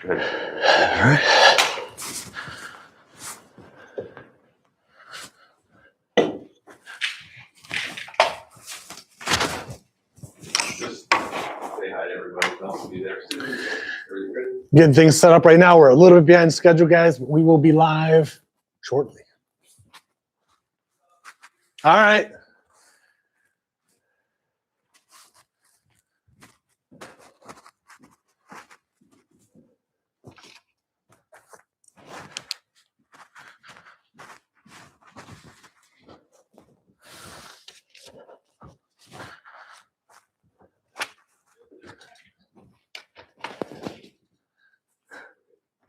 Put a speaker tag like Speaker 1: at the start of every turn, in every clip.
Speaker 1: All right.
Speaker 2: Just say hi to everybody. I'll be there soon.
Speaker 1: Getting things set up right now. We're a little bit behind schedule, guys, but we will be live shortly. All right.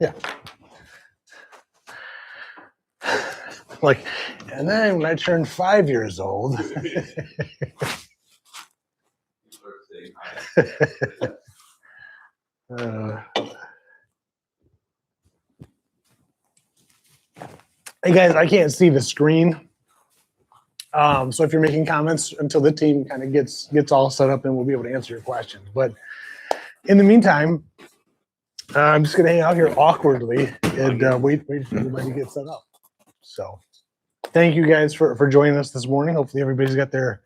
Speaker 1: Yeah. Like, and then when I turned 5 years old. Hey guys, I can't see the screen. So if you're making comments until the team kind of gets all set up, and we'll be able to answer your questions. But in the meantime, I'm just gonna hang out here awkwardly and wait for everybody to get set up. So thank you guys for joining us this morning. Hopefully everybody's got their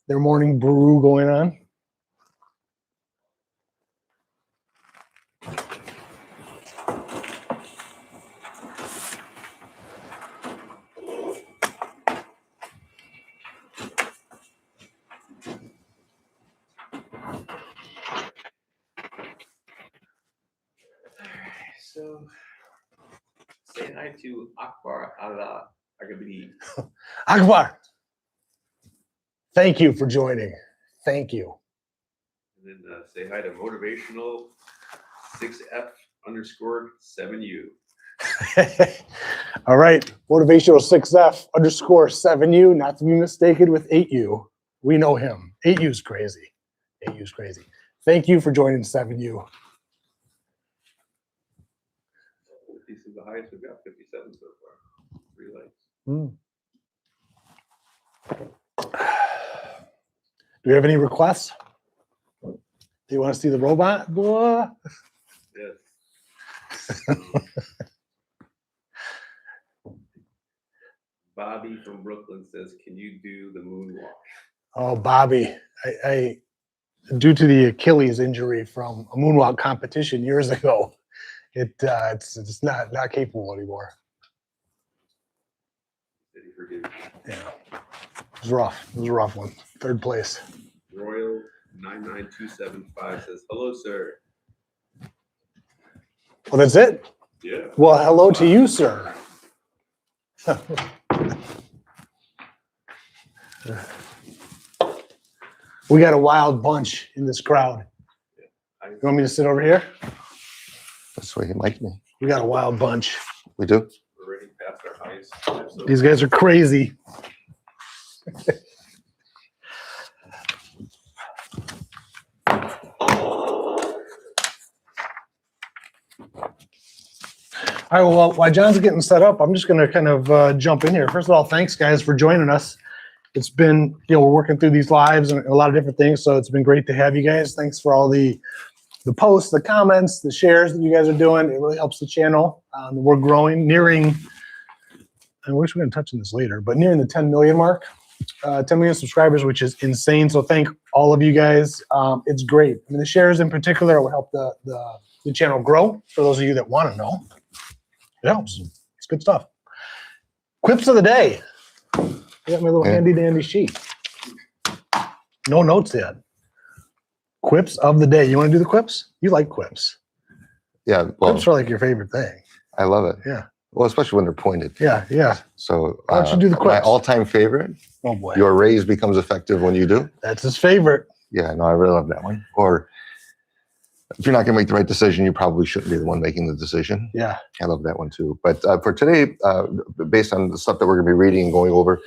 Speaker 1: morning brew going on.
Speaker 2: So, say hi to Akbar Allah Agabidi.
Speaker 1: Akbar, thank you for joining. Thank you.
Speaker 2: And then say hi to motivational 6F_7U.
Speaker 1: All right, motivational 6F_7U, not to be mistaken with 8U. We know him. 8U's crazy. 8U's crazy. Thank you for joining 7U.
Speaker 2: This is the highest we've got, 57 so far. 3 likes.
Speaker 1: Do we have any requests? Do you want to see the robot? Blah.
Speaker 2: Yes. Bobby from Brooklyn says, "Can you do the moonwalk?"
Speaker 1: Oh, Bobby, I due to the Achilles injury from a moonwalk competition years ago, it's not capable anymore.
Speaker 2: Did he forgive you?
Speaker 1: Yeah, it was rough. It was a rough one. 3rd place.
Speaker 2: Royal 99275 says, "Hello, sir."
Speaker 1: Well, that's it.
Speaker 2: Yeah.
Speaker 1: Well, hello to you, sir. We got a wild bunch in this crowd. You want me to sit over here?
Speaker 3: That's the way you like me.
Speaker 1: We got a wild bunch.
Speaker 3: We do?
Speaker 2: We're already past our highest.
Speaker 1: These guys are crazy. All right, well, while John's getting set up, I'm just going to kind of jump in here. First of all, thanks, guys, for joining us. It's been, we're working through these lives and a lot of different things, so it's been great to have you guys. Thanks for all the posts, the comments, the shares that you guys are doing. It really helps the channel. We're growing, nearing, I wish we were touching this later, but nearing the 10 million mark, 10 million subscribers, which is insane. So thank all of you guys. It's great. I mean, the shares in particular will help the channel grow. For those of you that want to know, it helps. It's good stuff. Quips of the day. I got my little handy dandy sheet. No notes yet. Quips of the day. You want to do the quips? You like quips.
Speaker 3: Yeah. Well,
Speaker 1: quips are like your favorite thing.
Speaker 3: I love it.
Speaker 1: Yeah.
Speaker 3: Well, especially when they're pointed.
Speaker 1: Yeah.
Speaker 3: So
Speaker 1: why don't you do the quips?
Speaker 3: My all-time favorite.
Speaker 1: Oh boy.
Speaker 3: Your raise becomes effective when you do.
Speaker 1: That's his favorite.
Speaker 3: Yeah, no, I really love that one. Or if you're not going to make the right decision, you probably shouldn't be the one making the decision.
Speaker 1: Yeah.
Speaker 3: I love that one too. But for today, based on the stuff that we're going to be reading and going over,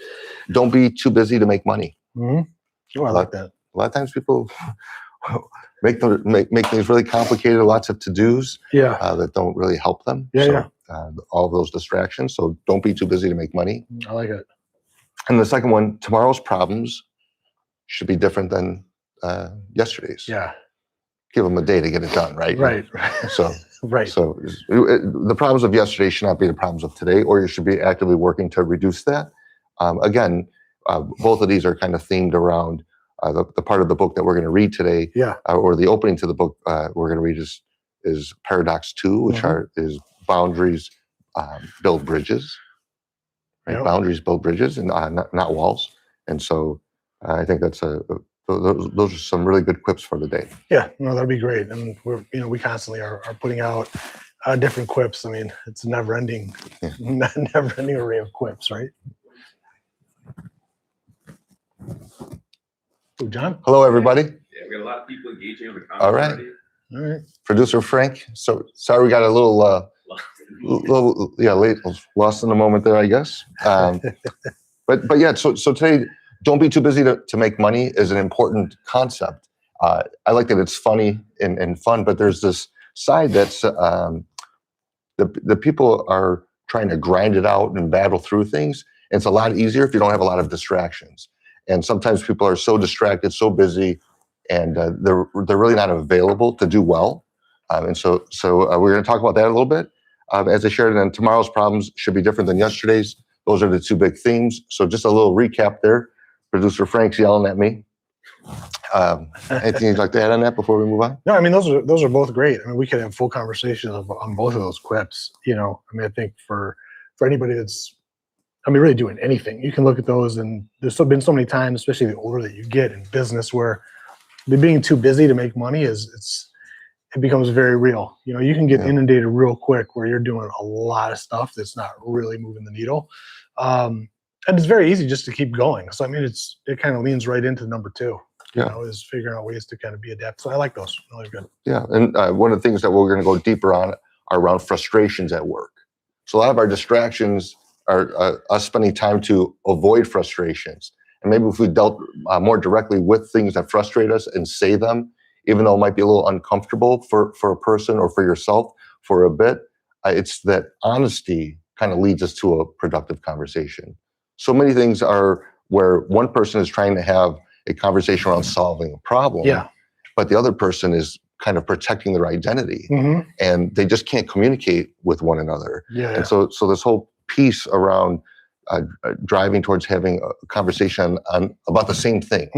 Speaker 3: don't be too busy to make money.
Speaker 1: Mm-hmm. Oh, I like that.
Speaker 3: A lot of times people make things really complicated, lots of to-dos that don't really help them. All of those distractions. So don't be too busy to make money.
Speaker 1: I like it.
Speaker 3: And the second one, tomorrow's problems should be different than yesterday's.
Speaker 1: Yeah.
Speaker 3: Give them a day to get it done, right?
Speaker 1: Right.
Speaker 3: So
Speaker 1: Right.
Speaker 3: So the problems of yesterday should not be the problems of today, or you should be actively working to reduce that. Again, both of these are kind of themed around the part of the book that we're going to read today,
Speaker 1: Yeah.
Speaker 3: or the opening to the book we're going to read is Paradox 2, which is boundaries build bridges. Right?
Speaker 1: Yep.
Speaker 3: Boundaries build bridges and not walls. And so I think that's those are some really good quips for the day.
Speaker 1: Yeah, no, that'd be great. And we constantly are putting out different quips. I mean, it's a never-ending array of quips, right? Oh, John.
Speaker 3: Hello, everybody.
Speaker 2: Yeah, we got a lot of people engaging on the comments
Speaker 3: All right.
Speaker 2: already.
Speaker 1: All right.
Speaker 3: Producer Frank. So sorry we got a little late, lost in the moment there, I guess. But yeah, so today, don't be too busy to make money is an important concept. I like that it's funny and fun, but there's this side that's the people are trying to grind it out and battle through things. And it's a lot easier if you don't have a lot of distractions. And sometimes people are so distracted, so busy, and they're really not available to do well. And so we're going to talk about that a little bit. As I shared, and tomorrow's problems should be different than yesterday's. Those are the two big themes. So just a little recap there. Producer Frank's yelling at me. Anything you'd like to add on that before we move on?
Speaker 1: No, I mean, those are both great. I mean, we could have full conversations on both of those quips. I mean, I think for anybody that's, really doing anything, you can look at those, and there's been so many times, especially the older that you get in business, where the being too busy to make money it becomes very real. You can get inundated real quick where you're doing a lot of stuff that's not really moving the needle. And it's very easy just to keep going. So, I mean, it kind of leans right into number two, is figuring out ways to kind of be adept. So I like those. Really good. Yeah.
Speaker 3: And one of the things that we're going to go deeper on are around frustrations at work. So a lot of our distractions are us spending time to avoid frustrations. And maybe if we dealt more directly with things that frustrate us and say them, even though it might be a little uncomfortable for a person or for yourself for a bit, it's that honesty kind of leads us to a productive conversation. So many things are where one person is trying to have a conversation around solving a problem, but the other person is kind of protecting their identity, and they just can't communicate with one another. And so this whole piece around driving towards having a conversation about the same things.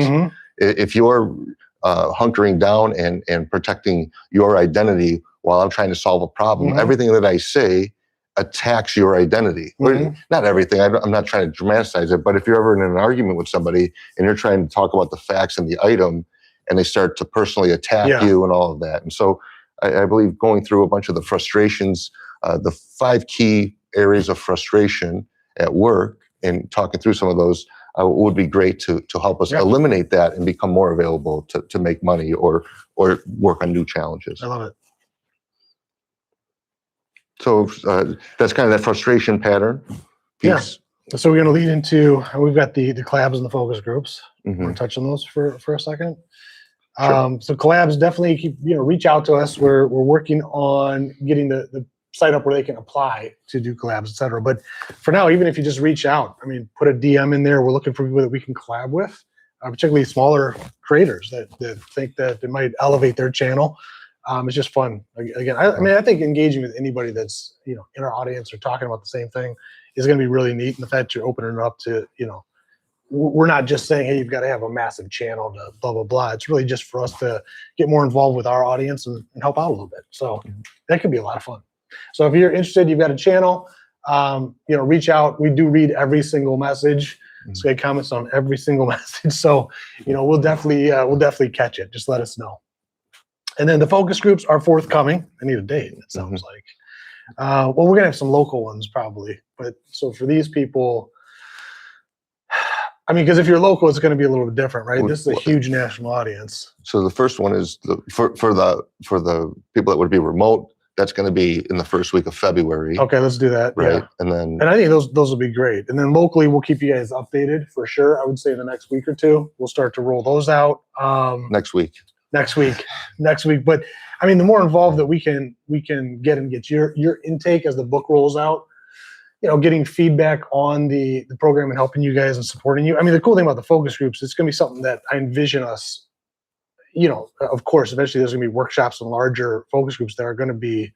Speaker 3: If you're hunkering down and protecting your identity while I'm trying to solve a problem, everything that I say attacks your identity. Not everything, I'm not trying to dramatize it, but if you're ever in an argument with somebody and you're trying to talk about the facts and the item, and they start to personally attack you and all of that. And so I believe going through a bunch of the frustrations, the 5 key areas of frustration at work, and talking through some of those would be great to help us eliminate that and become more available to make money or work on new challenges.
Speaker 1: I love it.
Speaker 3: So that's kind of that frustration pattern piece.
Speaker 1: Yeah. So we're going to lead into, we've got the collabs and the focus groups. We're going to touch on those for a second.
Speaker 3: Sure.
Speaker 1: So collabs, definitely keep, reach out to us. We're working on getting the site up where they can apply to do collabs, et cetera. But for now, even if you just reach out, put a DM in there. We're looking for people that we can collab with, particularly smaller creators that think that they might elevate their channel. It's just fun. Again, I think engaging with anybody that's, in our audience or talking about the same thing is going to be really neat. And the fact you're opening it up to, we're not just saying, hey, you've got to have a massive channel to blah, blah, blah. It's really just for us to get more involved with our audience and help out a little bit. So that could be a lot of fun. So if you're interested, you've got a channel, reach out. We do read every single message. So get comments on every single message. So, we'll definitely catch it. Just let us know. And then the focus groups are forthcoming. I need a date, it sounds like. Well, we're going to have some local ones probably. But so for these people, because if you're local, it's going to be a little bit different, right? This is a huge national audience.
Speaker 3: So the first one is for the people that would be remote. That's going to be in the first week of February.
Speaker 1: Okay, let's do that.
Speaker 3: Right,
Speaker 1: yeah. And I think those will be great. And then locally, we'll keep you guys updated for sure. I would say in the next week or two, we'll start to roll those out.
Speaker 3: Next week.
Speaker 1: But the more involved that we can get and get your intake as the book rolls out, getting feedback on the program and helping you guys and supporting you. The cool thing about the focus groups, it's going to be something that I envision us, of course, eventually there's going to be workshops and larger focus groups that are going to be,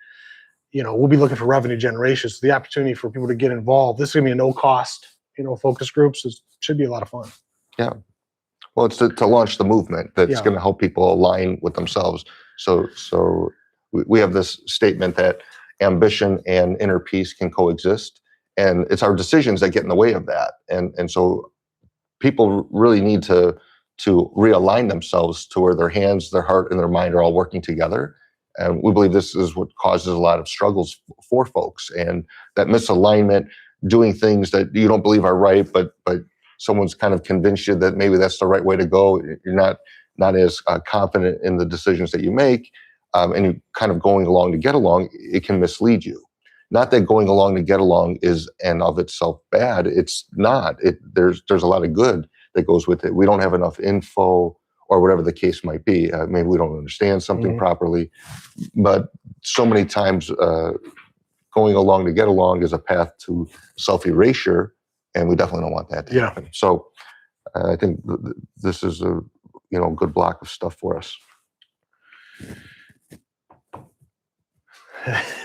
Speaker 1: we'll be looking for revenue generation. So the opportunity for people to get involved, this is going to be a no cost, focus groups should be a lot of fun.
Speaker 3: Yeah. Well, it's to launch the movement that's going to help people align with themselves. So we have this statement that ambition and inner peace can coexist, and it's our decisions that get in the way of that. And so people really need to realign themselves to where their hands, their heart, and their mind are all working together. And we believe this is what causes a lot of struggles for folks. And that misalignment, doing things that you don't believe are right, but someone's kind of convinced you that maybe that's the right way to go. You're not as confident in the decisions that you make, and you're kind of going along to get along. It can mislead you. Not that going along to get along is and of itself bad. It's not. There's a lot of good that goes with it. We don't have enough info, or whatever the case might be. Maybe we don't understand something properly, but so many times going along to get along is a path to self-erasure, and we definitely don't want that to happen. So I think this is a good block of stuff for us.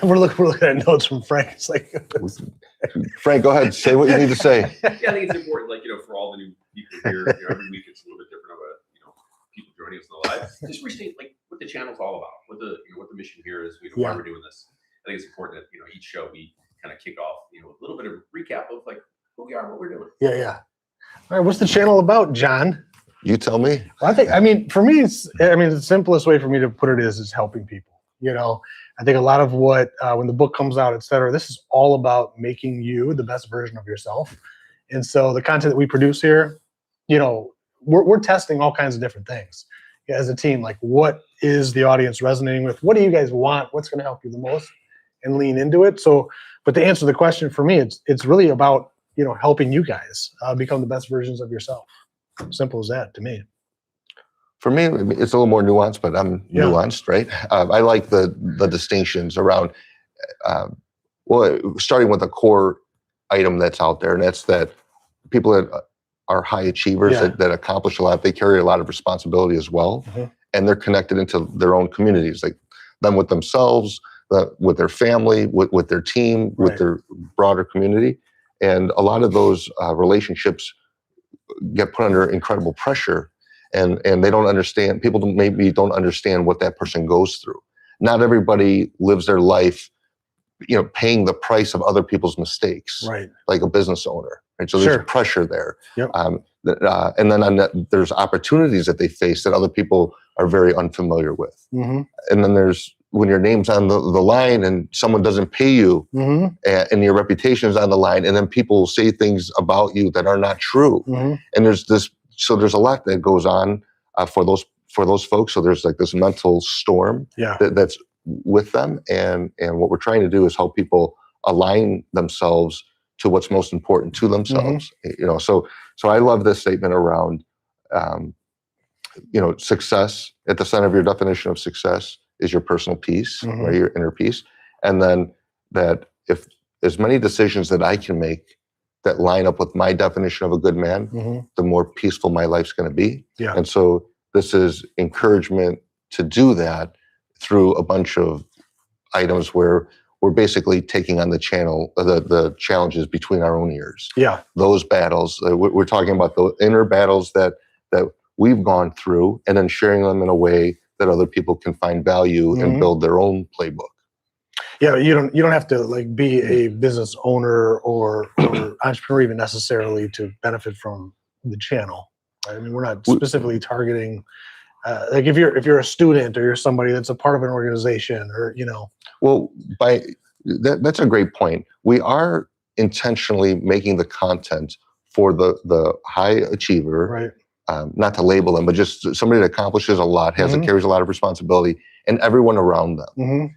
Speaker 1: We're looking at notes from Frank. It's like,
Speaker 3: Frank, go ahead. Say what you need to say.
Speaker 2: Yeah, I think it's important, for all the new people here, every week it's a little bit different of people joining us in the live. Just restate what the channel's all about, what the mission here is, why we're doing this. I think it's important that each show we kind of kick off a little bit of recap of who we are, what we're doing. Yeah.
Speaker 1: All right, what's the channel about, John?
Speaker 3: You tell me.
Speaker 1: Well, for me, the simplest way for me to put it is helping people. I think a lot of what when the book comes out, et cetera, this is all about making you the best version of yourself. And so the content that we produce here, we're testing all kinds of different things as a team. Like, what is the audience resonating with? What do you guys want? What's going to help you the most? And lean into it. So, but to answer the question for me, it's really about helping you guys become the best versions of yourself. Simple as that to me.
Speaker 3: For me, it's a little more nuanced, but I'm nuanced, right? I like the distinctions around, starting with a core item that's out there, and that's that people that are high achievers that accomplish a lot, they carry a lot of responsibility as well, and they're connected into their own communities, like them with themselves, with their family, with their team, with their broader community. And a lot of those relationships get put under incredible pressure, and they don't understand. People maybe don't understand what that person goes through. Not everybody lives their life, paying the price of other people's mistakes, like a business owner. Right? So there's pressure there.
Speaker 1: Yep.
Speaker 3: And then there's opportunities that they face that other people are very unfamiliar with. And then there's when your name's on the line and someone doesn't pay you, and your reputation is on the line, and then people say things about you that are not true. And there's a lot that goes on for those folks. So there's like this mental storm that's with them, and what we're trying to do is help people align themselves to what's most important to themselves. So I love this statement around success. At the center of your definition of success is your personal peace, right? Your inner peace. And then that if as many decisions that I can make that line up with my definition of a good man, the more peaceful my life's going to be. And so this is encouragement to do that through a bunch of items where we're basically taking on the challenges between our own ears. Those battles, we're talking about the inner battles that we've gone through, and then sharing them in a way that other people can find value and build their own playbook.
Speaker 1: You don't have to be a business owner or entrepreneur even necessarily to benefit from the channel. Right? We're not specifically targeting if you're a student or you're somebody that's a part of an organization or
Speaker 3: Well, that's a great point. We are intentionally making the content for the high achiever,
Speaker 1: right?
Speaker 3: Not to label them, but just somebody that accomplishes a lot, carries a lot of responsibility, and everyone around them.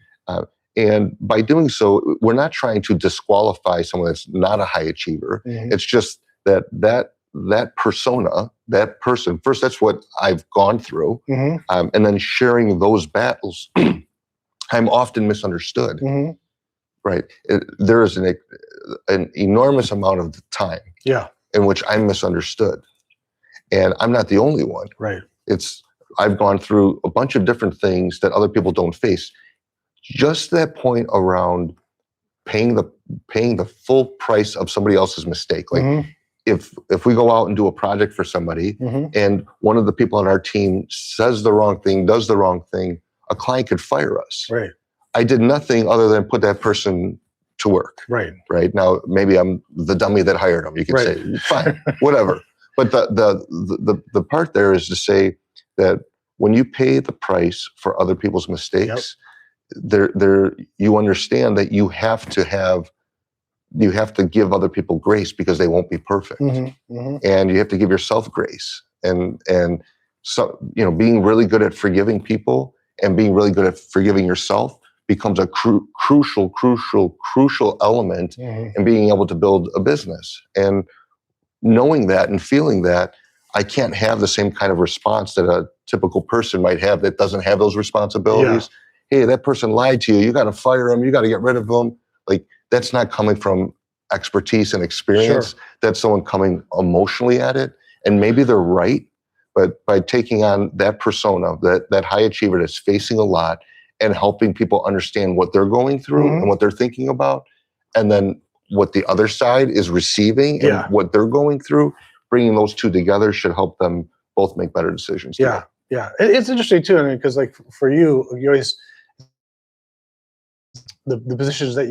Speaker 3: And by doing so, we're not trying to disqualify someone that's not a high achiever. It's just that persona, that person, first, that's what I've gone through. And then sharing those battles, I'm often misunderstood, right? There is an enormous amount of time in which I'm misunderstood. And I'm not the only one.
Speaker 1: Right.
Speaker 3: It's I've gone through a bunch of different things that other people don't face. Just that point around paying the full price of somebody else's mistake. Like
Speaker 1: Mhm.
Speaker 3: if we go out and do a project for somebody
Speaker 1: Mhm.
Speaker 3: and one of the people on our team says the wrong thing, does the wrong thing, a client could fire us.
Speaker 1: Right.
Speaker 3: I did nothing other than put that person to work.
Speaker 1: Right.
Speaker 3: Right now, maybe I'm the dummy that hired them. You could
Speaker 1: Right.
Speaker 3: say, fine, whatever. But the part there is to say that when you pay the price for other people's mistakes, you understand that you have to give other people grace because they won't be perfect,
Speaker 1: Mhm. Mhm.
Speaker 3: and you have to give yourself grace. And so being really good at forgiving people and being really good at forgiving yourself becomes a crucial element
Speaker 1: Mhm.
Speaker 3: in being able to build a business. And knowing that and feeling that, I can't have the same kind of response that a typical person might have that doesn't have those responsibilities. Hey, that person lied to you. You got to fire him. You got to get rid of him. Like, that's not coming from expertise and experience.
Speaker 1: Sure.
Speaker 3: That's someone coming emotionally at it. And maybe they're right, but by taking on that persona, that high achiever that's facing a lot and helping people understand what they're going through
Speaker 1: Mhm.
Speaker 3: and what they're thinking about, and then what the other side is receiving and
Speaker 1: Yeah.
Speaker 3: what they're going through, bringing those two together should help them both make better decisions.
Speaker 1: Yeah. Yeah. It's interesting too. I mean, because like for you always, the positions that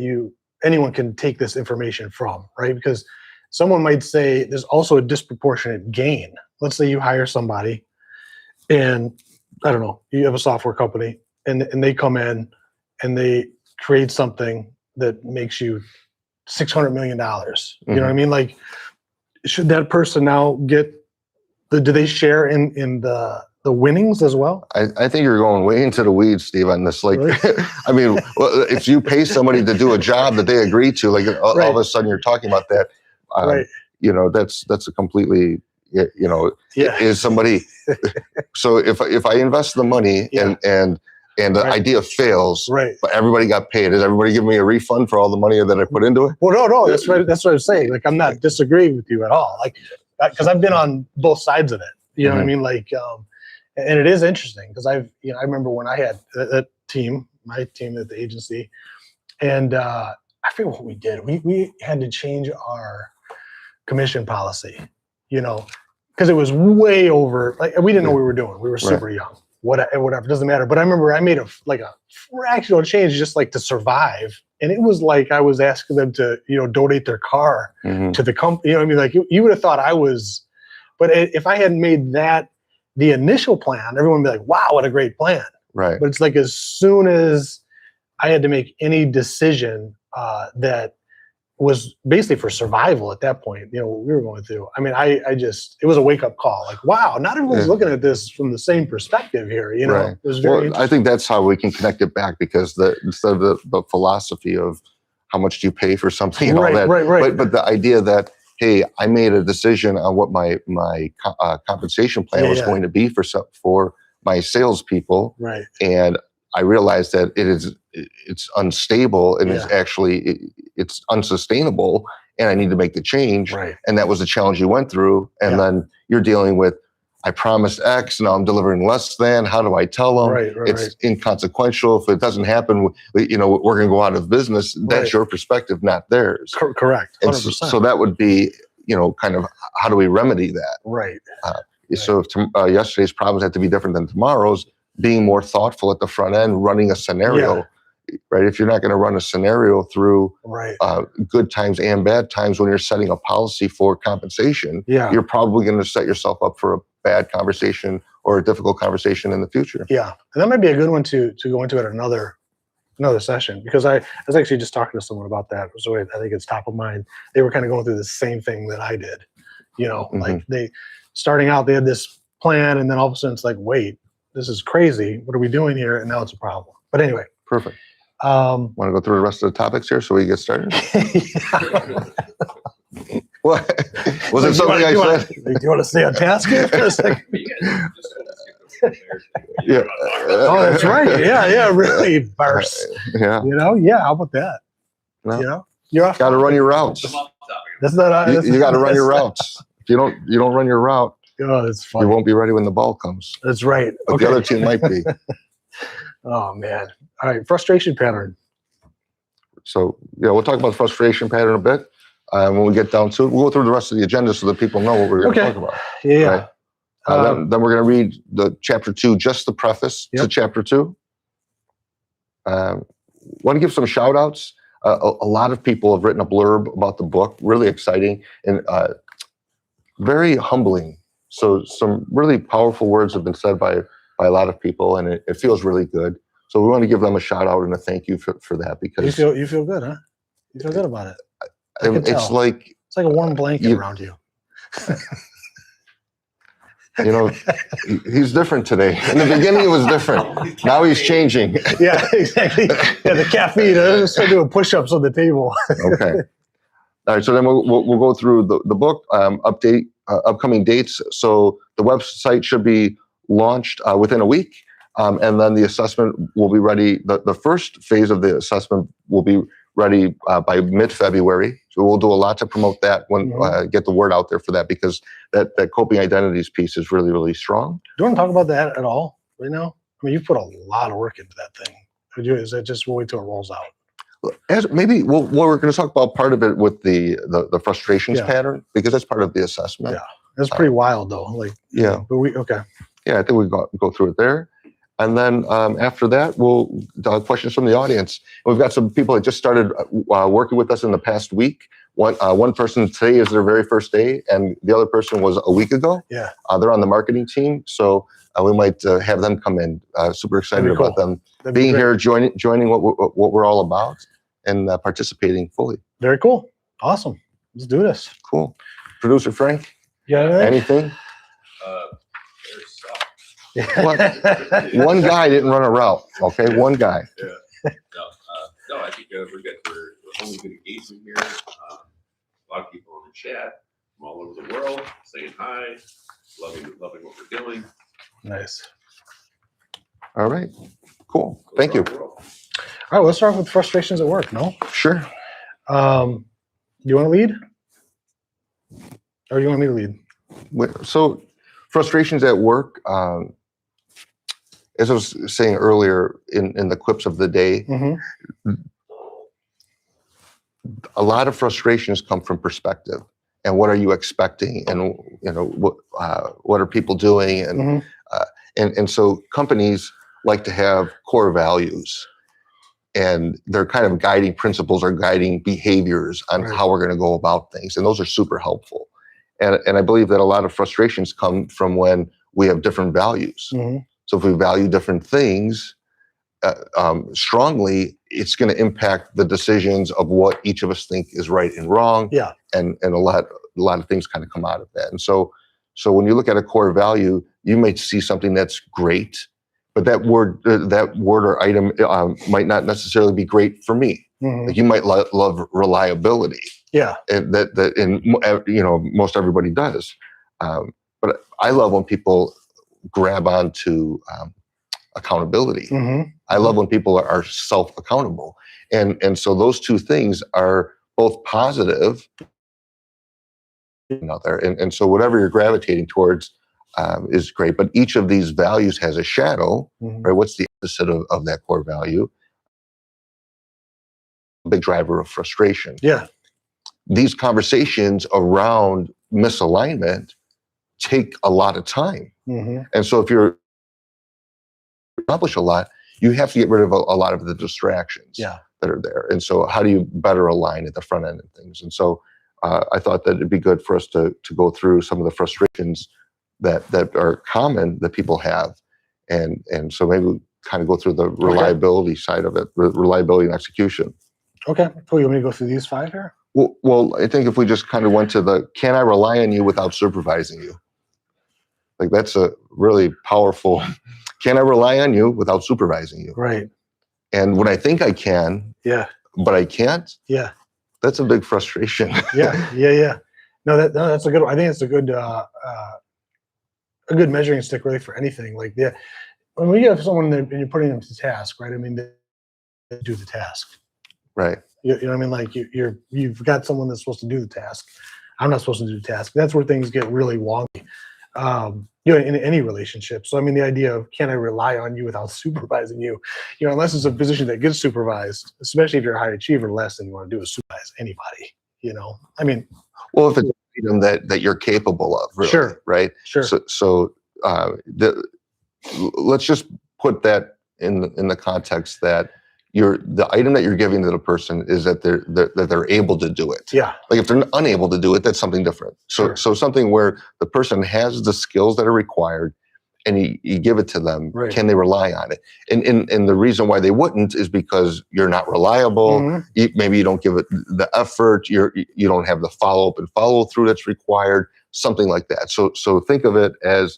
Speaker 1: anyone can take this information from, right? Because someone might say there's also a disproportionate gain. Let's say you hire somebody and I don't know, you have a software company and they come in and they create something that makes you $600 million. You know what I mean? Like, should that person now get do they share in the winnings as well?
Speaker 3: I think you're going way into the weeds, Steve, on this. Like,
Speaker 1: Really?
Speaker 3: I mean, if you pay somebody to do a job that they agree to, like all
Speaker 1: Right.
Speaker 3: of a sudden you're talking about that,
Speaker 1: Right.
Speaker 3: That's a completely,
Speaker 1: Yeah.
Speaker 3: is somebody. So if I invest the money
Speaker 1: Yeah.
Speaker 3: and the
Speaker 1: Right.
Speaker 3: idea fails,
Speaker 1: Right.
Speaker 3: but everybody got paid, is everybody giving me a refund for all the money that I put into it?
Speaker 1: Well, no, that's right. That's what I'm saying. Like, I'm not disagreeing with you at all. Like, because I've been on both sides of it. You know what I mean? Like, and it is interesting because I remember when I had my team at the agency, and I forget what we did. We had to change our commission policy, because it was way over. Like, we didn't know what we were doing. We were super young. Whatever, doesn't matter. But I remember I made a fractional change just like to survive, and it was like I was asking them to donate their car to the company. You know what I mean? Like, you would have thought I was, but if I hadn't made that the initial plan, everyone would be like, "Wow, what a great plan!"
Speaker 3: Right.
Speaker 1: But it's like as soon as I had to make any decision that was basically for survival at that point, what we were going through. I mean, it was a wake up call. Like, wow, not everyone's looking at this from the same perspective here.
Speaker 3: Right.
Speaker 1: It was very
Speaker 3: Well, I think that's how we can connect it back, because instead of the philosophy of how much do you pay for something and all that,
Speaker 1: right.
Speaker 3: but the idea that, hey, I made a decision on what my compensation plan was going to be for my salespeople,
Speaker 1: right,
Speaker 3: and I realized that it's unstable and it's actually it's unsustainable, and I need to make the change.
Speaker 1: right.
Speaker 3: And that was the challenge you went through, and then you're dealing with, I promised X, now I'm delivering less than. How do I tell them?
Speaker 1: Right,
Speaker 3: It's inconsequential. If it doesn't happen, we're going to go out of business. That's your perspective, not theirs.
Speaker 1: Correct. 100%.
Speaker 3: And so that would be, kind of, how do we remedy that?
Speaker 1: Right.
Speaker 3: So if yesterday's problems have to be different than tomorrow's, being more thoughtful at the front end, running a scenario, right? If you're not going to run a scenario through good times and bad times when you're setting a policy for compensation, you're probably going to set yourself up for a bad conversation or a difficult conversation in the future.
Speaker 1: Yeah, and that might be a good one to go into at another session, because I was actually just talking to someone about that. So I think it's top of mind. They were kind of going through the same thing that I did. Like they starting out, they had this plan, and then all of a sudden it's like, wait, this is crazy. What are we doing here? And now it's a problem. But anyway.
Speaker 3: Perfect. Want to go through the rest of the topics here so we get started? What? Was it something I said?
Speaker 1: Do you want to stay on task here for a second?
Speaker 3: Yeah.
Speaker 1: Oh, that's right. Yeah, really, Bars.
Speaker 3: Yeah.
Speaker 1: How about that?
Speaker 3: No.
Speaker 1: You're off.
Speaker 3: Got to run your routes.
Speaker 1: That's not.
Speaker 3: You got to run your routes. If you don't run your route,
Speaker 1: Oh, that's
Speaker 3: You
Speaker 1: funny.
Speaker 3: won't be ready when the ball comes,
Speaker 1: That's right.
Speaker 3: but the other team might be.
Speaker 1: Oh man. All right. Frustration pattern.
Speaker 3: So, yeah, we'll talk about the frustration pattern a bit when we get down to it. We'll go through the rest of the agenda so that people know what we're going to
Speaker 1: Okay.
Speaker 3: talk about.
Speaker 1: Yeah.
Speaker 3: Right. Then we're going to read the chapter 2, just the preface to chapter 2. Want to give some shout outs. A lot of people have written a blurb about the book, really exciting and very humbling. So some really powerful words have been said by a lot of people, and it feels really good. So we want to give them a shout out and a thank you for that, because
Speaker 1: you feel good, huh? You feel good about it. I can
Speaker 3: it's
Speaker 1: tell.
Speaker 3: like
Speaker 1: It's like a warm blanket around you.
Speaker 3: you know, he's different today. In the beginning, it was different. Now he's changing.
Speaker 1: Yeah, exactly. Yeah, the caffeine. I start doing push-ups on the table.
Speaker 3: Okay. All right. So then we'll go through the book, update upcoming dates. So the website should be launched within a week, and then the assessment will be ready. The first phase of the assessment will be ready by mid-February. So we'll do a lot to promote that when get the word out there for that, because that coping identities piece is really, really strong.
Speaker 1: Do you want to talk about that at all right now? I mean, you've put a lot of work into that thing. Is that just we'll wait till it rolls out?
Speaker 3: As maybe we're going to talk about part of it with the frustrations pattern, because that's part of the assessment.
Speaker 1: Yeah, that's pretty wild though. Like but
Speaker 3: yeah, I think we go through it there. And then after that, we'll questions from the audience. We've got some people that just started working with us in the past week. One person today is their very first day, and the other person was a week ago.
Speaker 1: Yeah.
Speaker 3: They're on the marketing team, so we might have them come in. Super excited about them being here, joining what we're all about, and participating fully.
Speaker 1: Very cool. Awesome. Let's do this.
Speaker 3: Cool. Producer Frank,
Speaker 1: anything?
Speaker 3: One guy didn't run a route. Okay, one guy.
Speaker 2: Yeah. No, I think we're good. We're only good engagement here. A lot of people on the chat from all over the world saying hi, loving what we're doing.
Speaker 1: Nice.
Speaker 3: All right. Cool. Thank you.
Speaker 1: All right, let's start with frustrations at work. No?
Speaker 3: Sure.
Speaker 1: Do you want to lead? Or do you want me to lead?
Speaker 3: So, frustrations at work, as I was saying earlier in the quips of the day, a lot of frustrations come from perspective. And what are you expecting? And what are people doing? And so companies like to have core values, and they're kind of guiding principles or guiding behaviors on how we're going to go about things. And those are super helpful. And I believe that a lot of frustrations come from when we have different values. So if we value different things strongly, it's going to impact the decisions of what each of us think is right and wrong. Yeah. And a lot of things kind of come out of that. And so when you look at a core value, you might see something that's great, but that word or item might not necessarily be great for me. Like you might love reliability. Yeah. And that most everybody does. But I love when people grab onto accountability. I love when people are self-accountable. And so those two things are both positive out there. And so whatever you're gravitating towards is great. But each of these values has a shadow, right? What's the opposite of that core value? Big driver of frustration. Yeah. These conversations around misalignment take a lot of time. And so if you're accomplish a lot, you have to get rid of a lot of the distractions that are there. And so how do you better align at the front end of things? And so I thought that it'd be good for us to go through some of the frustrations that are common that people have. And so maybe we kind of go through the reliability side of it, reliability and execution. Okay, cool. You want me to go through these 5 here? Well, I think if we just kind of went to can I rely on you without supervising you? Like that's a really powerful, can I rely on you without supervising you? Right. And when I think I can, but I can't, that's a big frustration. No, that's a good one. I think it's a good measuring stick really for anything. Like when we have someone and you're putting them to task, right? I mean, they do the task. Right. You know what I mean? Like you've got someone that's supposed to do the task. I'm not supposed to do the task. That's where things get really wonky.
Speaker 1: in any relationship. So, I mean, the idea of can I rely on you without supervising you, unless it's a position that gets supervised, especially if you're a high achiever, the last thing you want to do is supervise anybody, I mean,
Speaker 3: Well, if it's an item that you're capable of, really,
Speaker 1: Sure.
Speaker 3: right?
Speaker 1: sure.
Speaker 3: So let's just put that in the context that the item that you're giving to the person is that they're able to do it.
Speaker 1: Yeah.
Speaker 3: Like if they're unable to do it, that's something different.
Speaker 1: Sure.
Speaker 3: So something where the person has the skills that are required, and you give it to them.
Speaker 1: Right.
Speaker 3: Can they rely on it? And the reason why they wouldn't is because you're not reliable.
Speaker 1: Mhm.
Speaker 3: Maybe you don't give it the effort. You don't have the follow up and follow through that's required. Something like that. So think of it as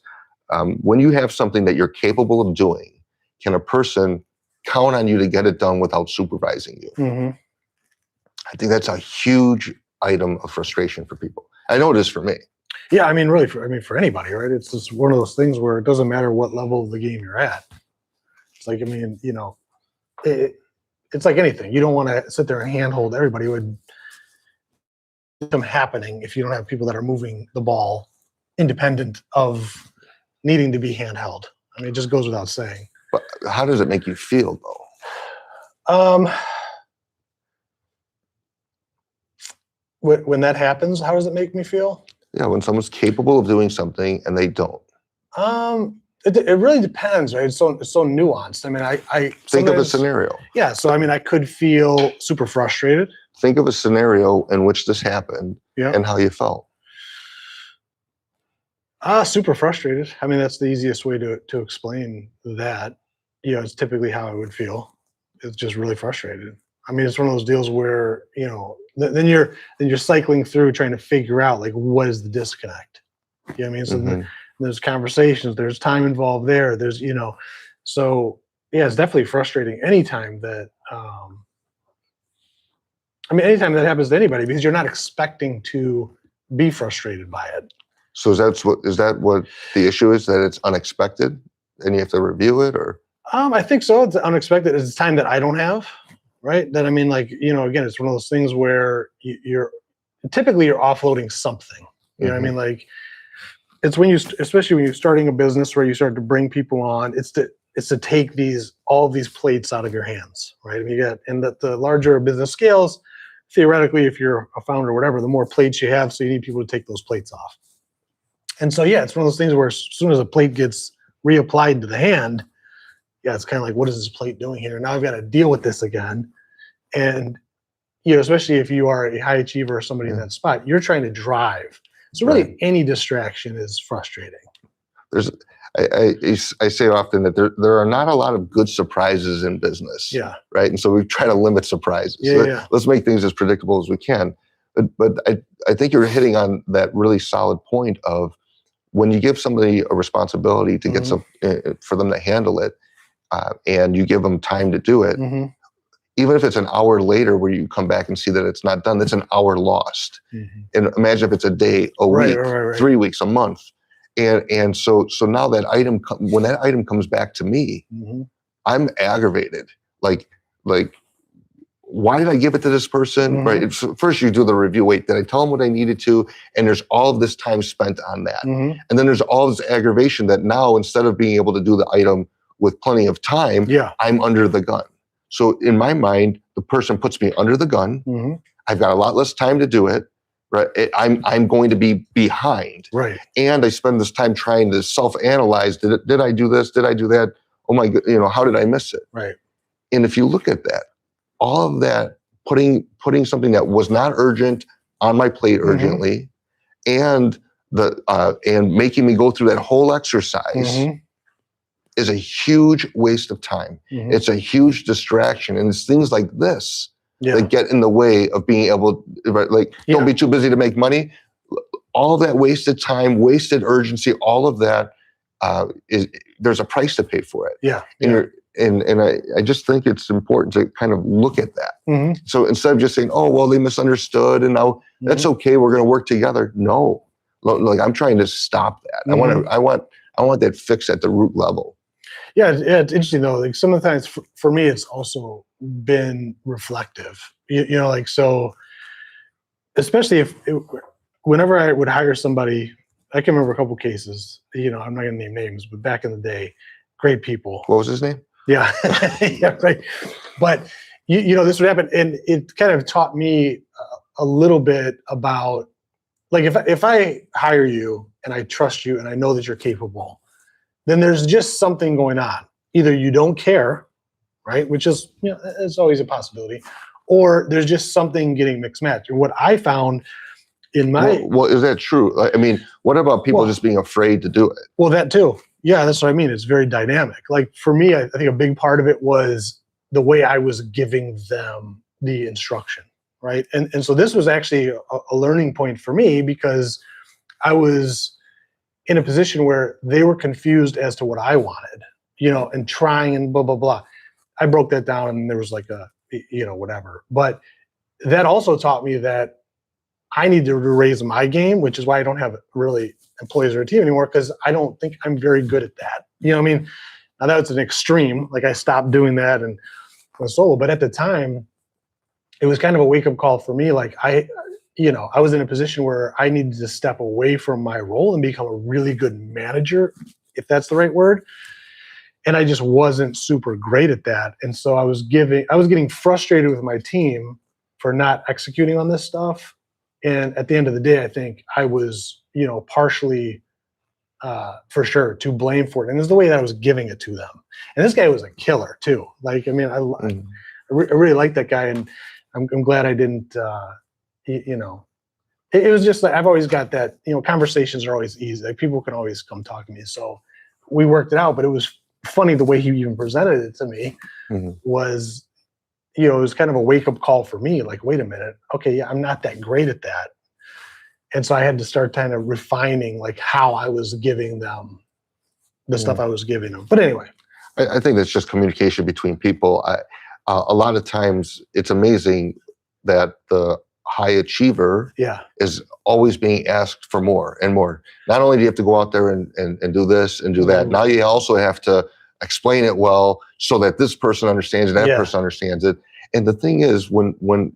Speaker 3: when you have something that you're capable of doing, can a person count on you to get it done without supervising you?
Speaker 1: Mhm.
Speaker 3: I think that's a huge item of frustration for people. I know it is for me.
Speaker 1: Yeah, I mean, really, for anybody, right? It's just one of those things where it doesn't matter what level of the game you're at. It's like, I mean, it's like anything. You don't want to sit there and handhold everybody. It would become happening if you don't have people that are moving the ball independent of needing to be handheld. I mean, it just goes without saying.
Speaker 3: But how does it make you feel, though?
Speaker 1: When that happens, how does it make me feel?
Speaker 3: Yeah, when someone's capable of doing something and they don't.
Speaker 1: It really depends, right? It's so nuanced. I mean, I
Speaker 3: Think of a
Speaker 1: sometimes-
Speaker 3: scenario.
Speaker 1: Yeah, so I mean, I could feel super frustrated.
Speaker 3: Think of a scenario in which this happened
Speaker 1: Yeah.
Speaker 3: and how you felt.
Speaker 1: Super frustrated. I mean, that's the easiest way to explain that. It's typically how I would feel. It's just really frustrated. I mean, it's one of those deals where, then you're cycling through trying to figure out like what is the disconnect. You know what I mean? So
Speaker 3: Mhm.
Speaker 1: there's conversations, there's time involved there. There's, so yeah, it's definitely frustrating anytime that anytime that happens to anybody, because you're not expecting to be frustrated by it.
Speaker 3: So is that what the issue is, that it's unexpected and you have to review it, or?
Speaker 1: I think so. It's unexpected. It's time that I don't have, right? That I mean, like, again, it's one of those things where you're typically offloading something. You know what I mean? Like, it's especially when you're starting a business where you start to bring people on, it's to take all of these plates out of your hands, right? I mean, and that the larger a business scales, theoretically, if you're a founder or whatever, the more plates you have, so you need people to take those plates off. And so, yeah, it's one of those things where as soon as a plate gets reapplied to the hand, yeah, it's kind of like, what is this plate doing here? Now I've got to deal with this again. And, especially if you are a high achiever or somebody in that spot, you're trying to drive. So really any distraction is frustrating.
Speaker 3: I say often that there are not a lot of good surprises in business.
Speaker 1: Yeah.
Speaker 3: Right. And so we try to limit surprises.
Speaker 1: Yeah.
Speaker 3: Let's make things as predictable as we can. But I think you're hitting on that really solid point of when you give somebody a responsibility to get for them to handle it, and you give them time to do it, even if it's an hour later where you come back and see that it's not done, that's an hour lost. And imagine if it's a day, a week, 3 weeks, a month. And so now that item, when that item comes back to me, I'm aggravated. Like, why did I give it to this person? Right. First you do the review. Wait, did I tell them what I needed to? And there's all of this time spent on that. And then there's all this aggravation that now, instead of being able to do the item with plenty of time, I'm under the gun. So in my mind, the person puts me under the gun. I've got a lot less time to do it. Right. I'm going to be behind.
Speaker 1: Right.
Speaker 3: And I spend this time trying to self-analyze. Did I do this? Did I do that? Oh my God, how did I miss it?
Speaker 1: Right.
Speaker 3: And if you look at that, all of that, putting something that was not urgent on my plate urgently, and making me go through that whole exercise is a huge waste of time. It's a huge distraction, and it's things like this that get in the way of being able, don't be too busy to make money. All that wasted time, wasted urgency, all of that there's a price to pay for it. And I just think it's important to kind of look at that. So instead of just saying, oh, well, they misunderstood and now that's okay, we're going to work together. No, like I'm trying to stop that. I want that fixed at the root level. Yeah,
Speaker 1: it's interesting though. Like some of the times for me, it's also been reflective. So especially whenever I would hire somebody I can remember a couple cases. You know, I'm not going to name names, but back in the day, great people.
Speaker 3: What was his name?
Speaker 1: Yeah, yeah, right. But you know, this would happen, and it kind of taught me a little bit about, like, if I hire you and I trust you and I know that you're capable, then there's just something going on. Either you don't care, right, which is, you know, it's always a possibility, or there's just something getting mixed matched. And what I found in my
Speaker 3: Well, is that true? I mean, what about people
Speaker 1: Well-
Speaker 3: just being afraid to do it?
Speaker 1: well, that too. Yeah, that's what I mean. It's very dynamic. Like for me, I think a big part of it was the way I was giving them the instruction, right? And so this was actually a learning point for me, because I was in a position where they were confused as to what I wanted, you know, and trying and blah, blah, blah. I broke that down and there was like a, you know, whatever. But that also taught me that I need to raise my game, which is why I don't have really employees or a team anymore, because I don't think I'm very good at that. You know what I mean? Now that's an extreme. Like I stopped doing that and went solo. But at the time, it was kind of a wake-up call for me. Like I was in a position where I needed to step away from my role and become a really good manager, if that's the right word. And I just wasn't super great at that. And so I was getting frustrated with my team for not executing on this stuff. And at the end of the day, I think I was, you know, partially, for sure, to blame for it. And it's the way that I was giving it to them. And this guy was a killer too. Like, I mean, I really like that guy, and I'm glad I didn't. You know, it was just like, I've always got that. You know, conversations are always easy. Like people can always come talk to me. So we worked it out. But it was funny the way he even presented it to me was. You know, it was kind of a wake-up call for me, like, wait a minute, okay, yeah, I'm not that great at that. And so I had to start kind of refining like how I was giving them the stuff I was giving them. But anyway.
Speaker 3: I think that's just communication between people. A lot of times it's amazing that the high achiever is always being asked for more and more. Not only do you have to go out there and do this and do that, now you also have to explain it well so that this person understands it, that person understands it. And the thing is, when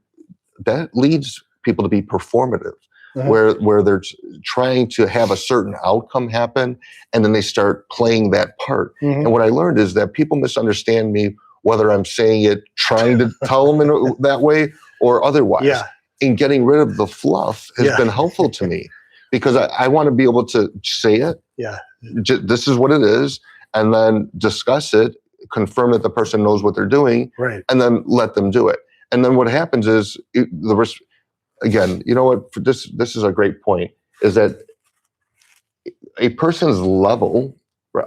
Speaker 3: that leads people to be performative, where they're trying to have a certain outcome happen, and then they start playing that part. And what I learned is that people misunderstand me, whether I'm saying it, trying to tell them in that way or otherwise. And getting rid of the fluff has been helpful to me, because I want to be able to say it. This is what it is. And then discuss it, confirm that the person knows what they're doing, and then let them do it. And then what happens is, again, you know what, this is a great point, is that a person's level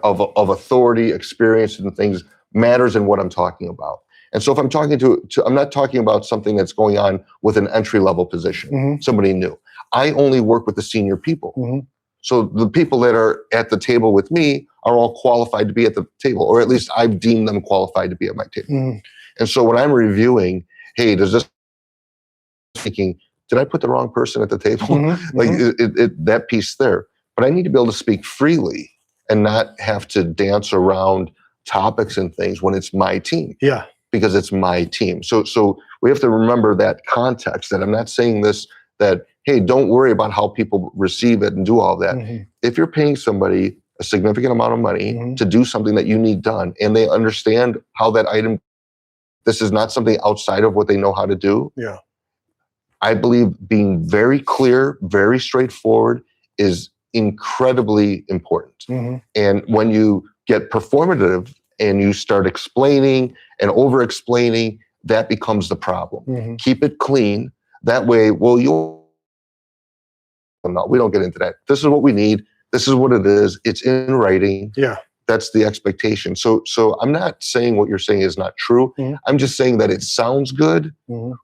Speaker 3: of authority, experience, and things matters in what I'm talking about. And so if I'm talking to I'm not talking about something that's going on with an entry-level position, somebody new. I only work with the senior people. So the people that are at the table with me are all qualified to be at the table, or at least I've deemed them qualified to be at my table. And so when I'm reviewing, hey, does this, thinking, did I put the wrong person at the table? Like that piece there. But I need to be able to speak freely and not have to dance around topics and things when it's my team. Because it's my team. So we have to remember that context, that I'm not saying this, that, hey, don't worry about how people receive it and do all that. If you're paying somebody a significant amount of money to do something that you need done, and they understand how that item, this is not something outside of what they know how to do. I believe being very clear, very straightforward is incredibly important. And when you get performative and you start explaining and over-explaining, that becomes the problem. Keep it clean. That way, well, no, we don't get into that. This is what we need. This is what it is. It's in writing. That's the expectation. So I'm not saying what you're saying is not true. I'm just saying that it sounds good.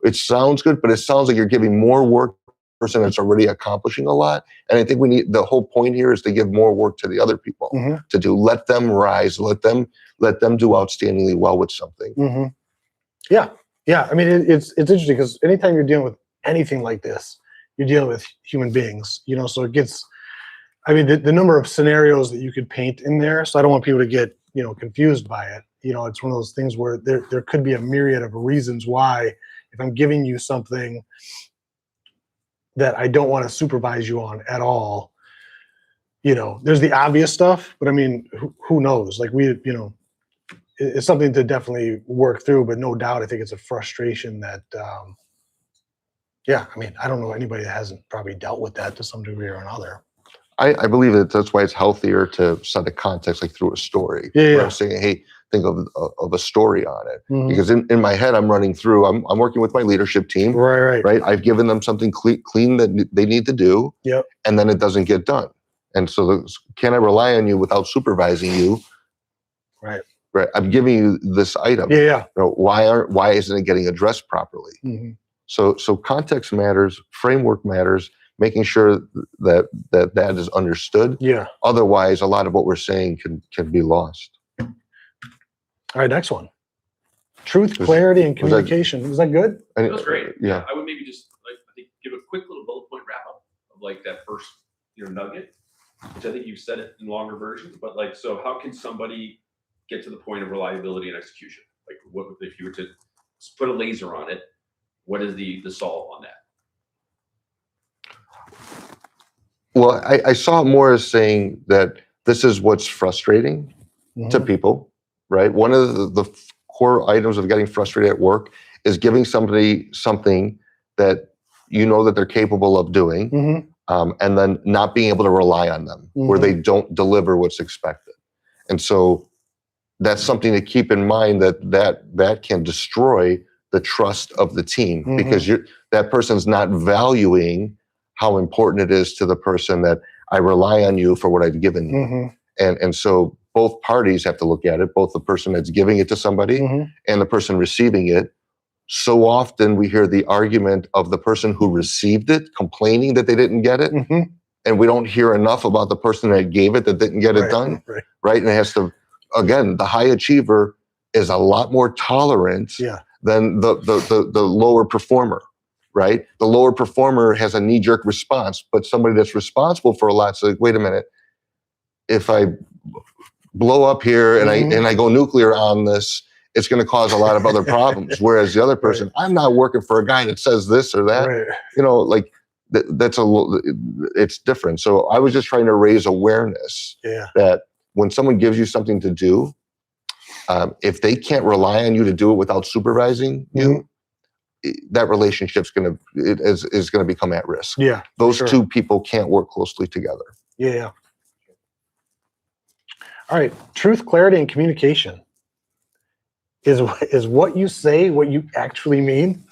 Speaker 3: It sounds good, but it sounds like you're giving more work to the person that's already accomplishing a lot. And I think we need, the whole point here is to give more work to the other people to do. Let them rise. Let them do outstandingly well with something.
Speaker 1: Yeah. I mean, it's interesting, because anytime you're dealing with anything like this, you're dealing with human beings, you know, so it gets, I mean, the number of scenarios that you could paint in there. So I don't want people to get, you know, confused by it. You know, it's one of those things where there could be a myriad of reasons why, if I'm giving you something that I don't want to supervise you on at all, there's the obvious stuff, but I mean, who knows? Like it's something to definitely work through, but no doubt, I think it's a frustration that, I mean, I don't know anybody that hasn't probably dealt with that to some degree or another.
Speaker 3: I believe that's why it's healthier to set a context like through a story.
Speaker 1: Yeah,
Speaker 3: Where
Speaker 1: yeah.
Speaker 3: I'm saying, hey, think of a story on it.
Speaker 1: Mhm.
Speaker 3: Because in my head, I'm running through, I'm working with my leadership team,
Speaker 1: Right.
Speaker 3: right? I've given them something clean that they need to do,
Speaker 1: Yep.
Speaker 3: and then it doesn't get done. And so can I rely on you without supervising you?
Speaker 1: Right.
Speaker 3: Right. I'm giving you this item.
Speaker 1: Yeah.
Speaker 3: Why isn't it getting addressed properly?
Speaker 1: Mm-hmm.
Speaker 3: So context matters, framework matters, making sure that is understood.
Speaker 1: Yeah.
Speaker 3: Otherwise, a lot of what we're saying can be lost.
Speaker 1: All right, next one. Truth, clarity, and communication. Is that good?
Speaker 2: That was great.
Speaker 3: Yeah.
Speaker 2: I would maybe just I think give a quick little bullet point wrap up of like that first nugget, which I think you've said it in longer versions. But so how can somebody get to the point of reliability and execution? Like, what if you were to put a laser on it? What is the solve on that?
Speaker 3: Well, I saw it more as saying that this is what's frustrating to people, right? One of the core items of getting frustrated at work is giving somebody something that that they're capable of doing, and then not being able to rely on them, where they don't deliver what's expected. And so that's something to keep in mind, that can destroy the trust of the team, because that person's not valuing how important it is to the person that I rely on you for what I've given you. And so both parties have to look at it, both the person that's giving it to somebody and the person receiving it. So often we hear the argument of the person who received it complaining that they didn't get it. And we don't hear enough about the person that gave it that didn't get it done. Right. And it has to, again, the high achiever is a lot more tolerant than the lower performer. Right. The lower performer has a knee-jerk response, but somebody that's responsible for a lot says, wait a minute, if I blow up here and I go nuclear on this, it's going to cause a lot of other problems. Whereas the other person, I'm not working for a guy that says this or that. It's different. So I was just trying to raise awareness that when someone gives you something to do, if they can't rely on you to do it without supervising you, that relationship's is going to become at risk. Yeah, those two people can't work closely together.
Speaker 1: Yeah. All right, truth, clarity, and communication is what you say what you actually mean.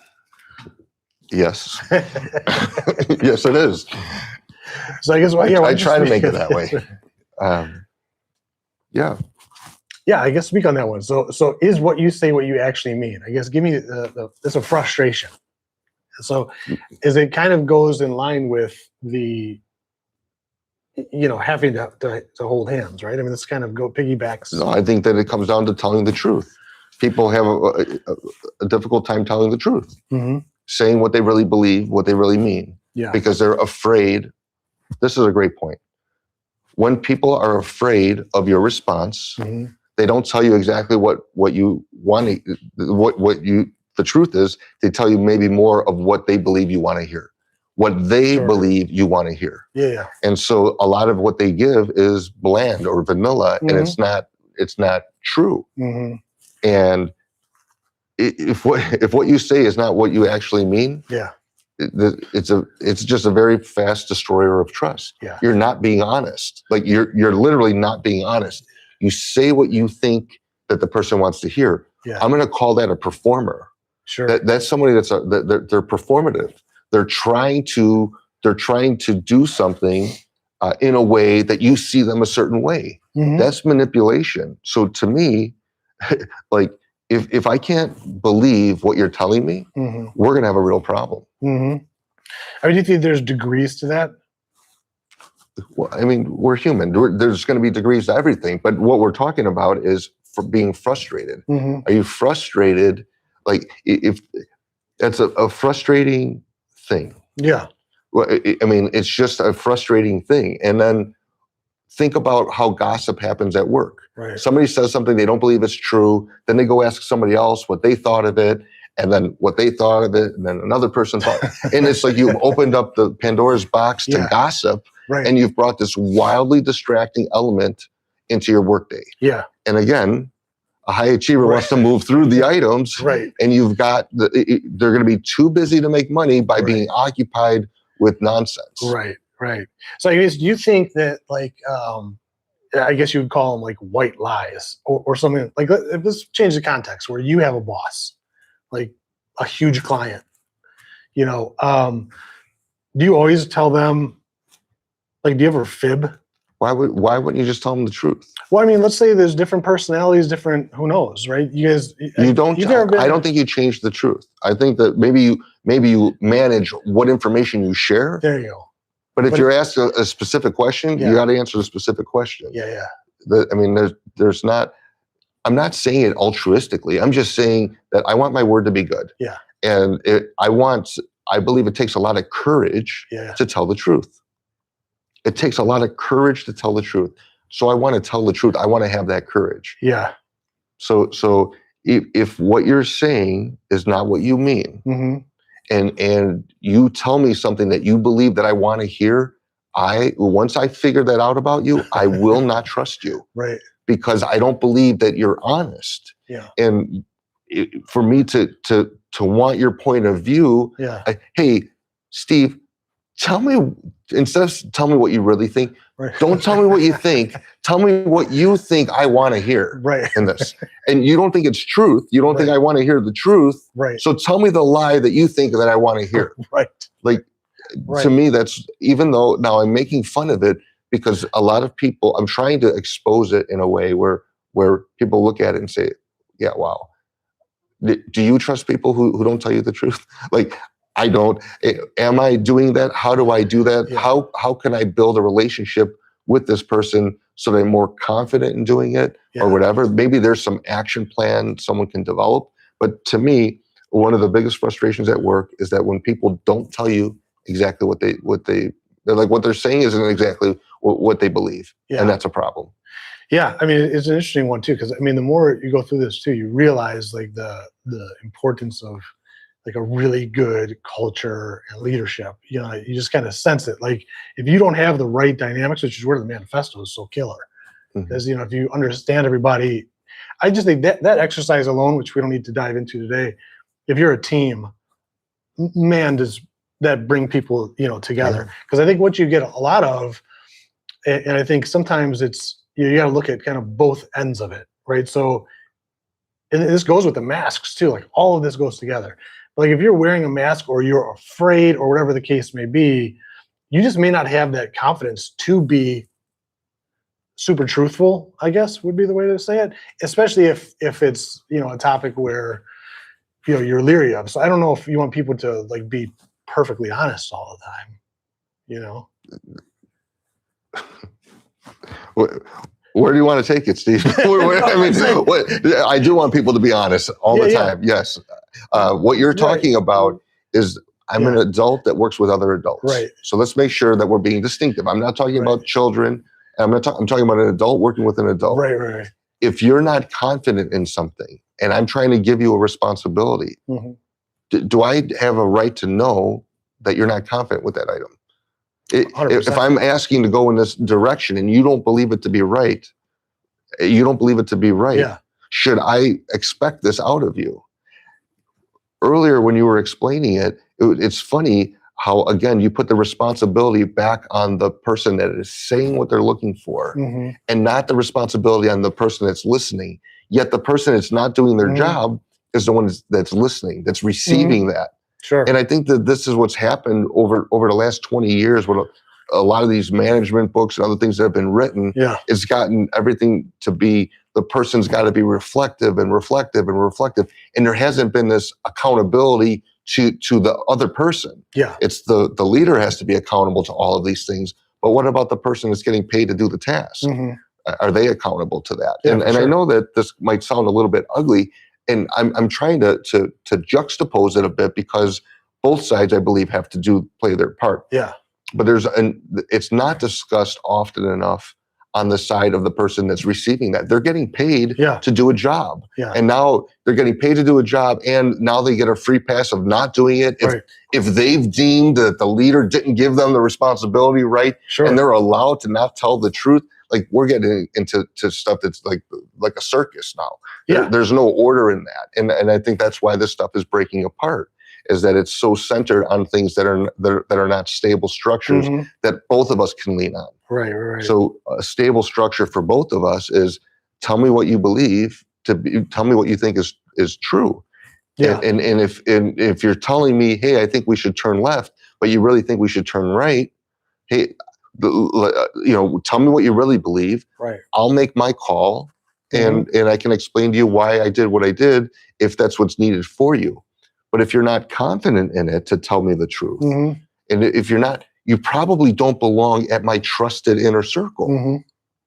Speaker 3: Yes. Yes, it is.
Speaker 1: So I guess
Speaker 3: I try to make it that way.
Speaker 1: Yeah, I guess speak on that one. So is what you say what you actually mean? I guess give me that's a frustration. So as it kind of goes in line with the having to hold hands, right? I mean, this kind of piggybacks.
Speaker 3: No, I think that it comes down to telling the truth. People have a difficult time telling the truth, saying what they really believe, what they really mean, because they're afraid. This is a great point. When people are afraid of your response, they don't tell you exactly what you want, the truth is. They tell you maybe more of what they believe you want to hear, what they believe you want to hear. Yeah. And so a lot of what they give is bland or vanilla, and it's not true. And if what you say is not what you actually mean, it's just a very fast destroyer of trust. Yeah. You're not being honest. Like you're literally not being honest. You say what you think that the person wants to hear. Yeah. I'm going to call that a performer. Sure. That's somebody they're performative. They're trying to do something in a way that you see them a certain way. That's manipulation. So to me, like if I can't believe what you're telling me, we're going to have a real problem.
Speaker 1: I mean, do you think there's degrees to that?
Speaker 3: Well, I mean, we're human. There's going to be degrees to everything. But what we're talking about is for being frustrated. Are you frustrated? Like, if that's a frustrating thing. Yeah. Well, I mean, it's just a frustrating thing. And then think about how gossip happens at work. Right. Somebody says something they don't believe is true. Then they go ask somebody else what they thought of it. And then what they thought of it. And then another person thought. And it's like you opened up the Pandora's box to gossip.
Speaker 1: Right.
Speaker 3: and you've brought this wildly distracting element into your workday.
Speaker 1: Yeah.
Speaker 3: And again, a high achiever wants to move through the items,
Speaker 1: Right.
Speaker 3: and you've got they're going to be too busy to make money by
Speaker 1: Right.
Speaker 3: being occupied with nonsense.
Speaker 1: Right. Right. So I guess, do you think that, like, I guess you would call them like white lies, or something like, let's change the context where you have a boss, like a huge client, do you always tell them, like, do you ever fib?
Speaker 3: Why wouldn't you just tell them the truth?
Speaker 1: Well, I mean, let's say there's different personalities, different, who knows, right? You guys,
Speaker 3: You don't.
Speaker 1: you've never been,
Speaker 3: I don't think you change the truth. I think that maybe you manage what information you share.
Speaker 1: there you go.
Speaker 3: But if
Speaker 1: But
Speaker 3: you're asked a specific question,
Speaker 1: Yeah.
Speaker 3: you got to answer the specific question.
Speaker 1: Yeah.
Speaker 3: I mean, there's not. I'm not saying it altruistically. I'm just saying that I want my word to be good.
Speaker 1: Yeah.
Speaker 3: And I believe it takes a lot of courage
Speaker 1: Yeah.
Speaker 3: to tell the truth. It takes a lot of courage to tell the truth. So I want to tell the truth. I want to have that courage.
Speaker 1: Yeah.
Speaker 3: So if what you're saying is not what you mean,
Speaker 1: Mm-hmm.
Speaker 3: and you tell me something that you believe that I want to hear, once I figure that out about you, I will not trust you,
Speaker 1: Right.
Speaker 3: because I don't believe that you're honest.
Speaker 1: Yeah.
Speaker 3: And for me to want your point of view,
Speaker 1: Yeah.
Speaker 3: hey, Steve, tell me, instead of tell me what you really think,
Speaker 1: Right.
Speaker 3: don't tell me what you think. Tell me what you think I want to hear
Speaker 1: Right.
Speaker 3: in this. And you don't think it's truth. You don't think
Speaker 1: Right.
Speaker 3: I want to hear the truth.
Speaker 1: Right.
Speaker 3: So tell me the lie that you think that I want to hear.
Speaker 1: Right.
Speaker 3: Like,
Speaker 1: Right.
Speaker 3: to me, that's, even though now I'm making fun of it, because a lot of people, I'm trying to expose it in a way where people look at it and say, yeah, wow. Do you trust people who don't tell you the truth? Like, I don't. Am I doing that? How do I do that?
Speaker 1: Yeah.
Speaker 3: How can I build a relationship with this person so that I'm more confident in doing it,
Speaker 1: Yeah.
Speaker 3: or whatever? Maybe there's some action plan someone can develop. But to me, one of the biggest frustrations at work is that when people don't tell you exactly what they're saying isn't exactly what they believe,
Speaker 1: Yeah.
Speaker 3: and that's a problem.
Speaker 1: Yeah, I mean, it's an interesting one too, because I mean, the more you go through this too, you realize, like, the importance of, like, a really good culture and leadership. You just kind of sense it. Like, if you don't have the right dynamics, which is where the manifesto is so killer,
Speaker 3: Mhm.
Speaker 1: because if you understand everybody, I just think that exercise alone, which we don't need to dive into today, if you're a team, man, does that bring people together. Because I think what you get a lot of, and I think sometimes it's, you got to look at kind of both ends of it, right? So, and this goes with the masks too. Like, all of this goes together. Like, if you're wearing a mask, or you're afraid, or whatever the case may be, you just may not have that confidence to be super truthful, I guess would be the way to say it. Especially if it's a topic where you're leery of. So I don't know if you want people to, like, be perfectly honest all the time.
Speaker 3: Where do you want to take it, Steve? I do want people to be honest all the time. Yes. What you're talking about is, I'm an adult that works with other adults.
Speaker 1: Right.
Speaker 3: So let's make sure that we're being distinctive. I'm not talking about children. I'm talking about an adult working with an adult.
Speaker 1: Right.
Speaker 3: If you're not confident in something, and I'm trying to give you a responsibility,
Speaker 1: Mm-hmm.
Speaker 3: do I have a right to know that you're not confident with that item?
Speaker 1: 100%.
Speaker 3: If I'm asking to go in this direction and you don't believe it to be right,
Speaker 1: Yeah.
Speaker 3: should I expect this out of you? Earlier, when you were explaining it, it's funny how, again, you put the responsibility back on the person that is saying what they're looking for,
Speaker 1: Mm-hmm.
Speaker 3: and not the responsibility on the person that's listening. Yet the person that's not doing their
Speaker 1: Mhm.
Speaker 3: job is the one that's listening, that's receiving that.
Speaker 1: Sure.
Speaker 3: And I think that this is what's happened over the last 20 years with a lot of these management books and other things that have been written.
Speaker 1: Yeah.
Speaker 3: It's gotten everything to be, the person's got to be reflective and reflective and reflective. And there hasn't been this accountability to the other person.
Speaker 1: Yeah.
Speaker 3: It's the leader has to be accountable to all of these things. But what about the person that's getting paid to do the task?
Speaker 1: Mm-hmm.
Speaker 3: Are they accountable to that?
Speaker 1: Yeah,
Speaker 3: and
Speaker 1: for
Speaker 3: I
Speaker 1: sure.
Speaker 3: know that this might sound a little bit ugly, and I'm trying to juxtapose it a bit, because both sides, I believe, have to play their part.
Speaker 1: Yeah.
Speaker 3: But it's not discussed often enough on the side of the person that's receiving that. They're getting paid
Speaker 1: Yeah.
Speaker 3: to do a job.
Speaker 1: Yeah.
Speaker 3: And now they're getting paid to do a job, and now they get a free pass of not doing it
Speaker 1: Right.
Speaker 3: if they've deemed that the leader didn't give them the responsibility, right?
Speaker 1: Sure.
Speaker 3: And they're allowed to not tell the truth. Like, we're getting into stuff that's like a circus now.
Speaker 1: Yeah.
Speaker 3: There's no order in that. And I think that's why this stuff is breaking apart, is that it's so centered on things that are not stable structures
Speaker 1: Mhm.
Speaker 3: that both of us can lean on.
Speaker 1: Right.
Speaker 3: So a stable structure for both of us is, tell me what you believe tell me what you think is true.
Speaker 1: Yeah.
Speaker 3: And if you're telling me, hey, I think we should turn left, but you really think we should turn right, hey, tell me what you really believe.
Speaker 1: Right.
Speaker 3: I'll make my call, and I can explain to you why I did what I did, if that's what's needed for you. But if you're not confident in it to tell me the truth,
Speaker 1: Mhm.
Speaker 3: and if you're not, you probably don't belong at my trusted inner circle.
Speaker 1: Mhm.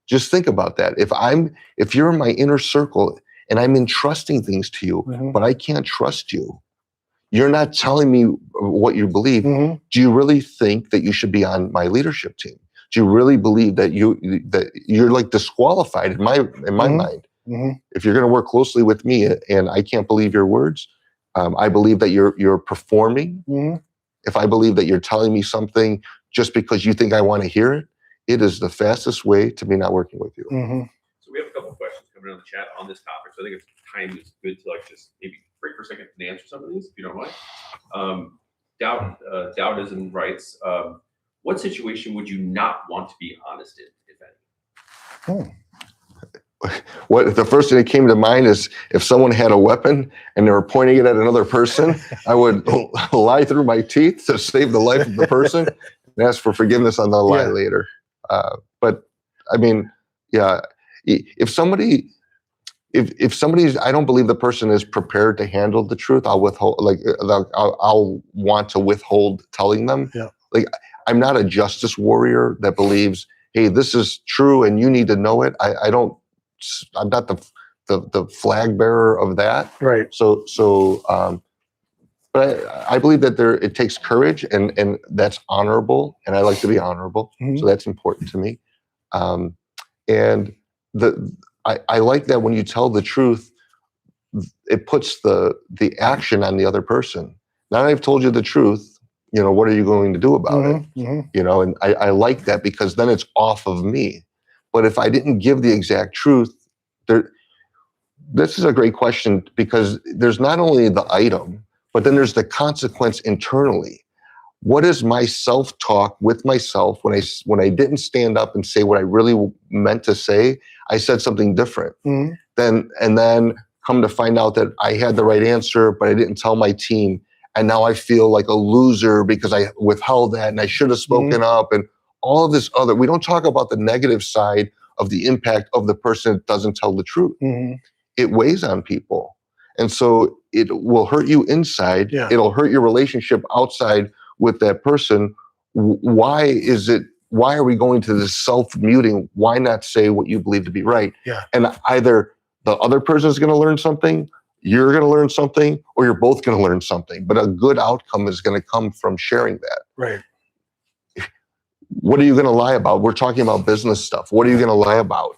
Speaker 3: Just think about that. If you're in my inner circle and I'm entrusting things to you,
Speaker 1: Mhm.
Speaker 3: but I can't trust you, you're not telling me what you believe.
Speaker 1: Mhm.
Speaker 3: Do you really think that you should be on my leadership team? Do you really believe that you're like disqualified in my mind?
Speaker 1: Mhm.
Speaker 3: If you're going to work closely with me and I can't believe your words, I believe that you're performing.
Speaker 1: Mhm.
Speaker 3: If I believe that you're telling me something just because you think I want to hear it, it is the fastest way to me not working with you.
Speaker 1: Mhm.
Speaker 2: So we have a couple of questions coming on the chat on this topic. So I think it's time is good to like just maybe break for a second and answer some of these, if you don't mind. Doubt writes, what situation would you not want to be honest in, if any?
Speaker 3: What the first thing that came to mind is, if someone had a weapon and they were pointing it at another person, I would lie through my teeth to save the life of the person and ask for forgiveness on the lie later. But I mean, yeah, if somebody's, I don't believe the person is prepared to handle the truth, I'll withhold. Like, I'll want to withhold telling them.
Speaker 1: Yeah.
Speaker 3: Like, I'm not a justice warrior that believes, hey, this is true and you need to know it. I'm not the flag bearer of that.
Speaker 1: Right.
Speaker 3: But I believe that it takes courage, and that's honorable, and I like to be honorable,
Speaker 1: Mhm.
Speaker 3: so that's important to me. And I like that when you tell the truth, it puts the action on the other person. Now I've told you the truth, what are you going to do about it?
Speaker 1: Mhm. Mhm.
Speaker 3: And I like that, because then it's off of me. But if I didn't give the exact truth, this is a great question, because there's not only the item, but then there's the consequence internally. What is my self-talk with myself when I didn't stand up and say what I really meant to say? I said something different.
Speaker 1: Mhm.
Speaker 3: Then come to find out that I had the right answer, but I didn't tell my team. And now I feel like a loser because I withheld that, and I should have spoken up, and all of this other. We don't talk about the negative side of the impact of the person that doesn't tell the truth.
Speaker 1: Mhm.
Speaker 3: It weighs on people. And so it will hurt you inside.
Speaker 1: Yeah.
Speaker 3: It'll hurt your relationship outside with that person. Why are we going to this self-muting? Why not say what you believe to be right?
Speaker 1: Yeah.
Speaker 3: And either the other person is going to learn something, you're going to learn something, or you're both going to learn something. But a good outcome is going to come from sharing that.
Speaker 1: Right.
Speaker 3: What are you going to lie about? We're talking about business stuff. What are you going to lie about?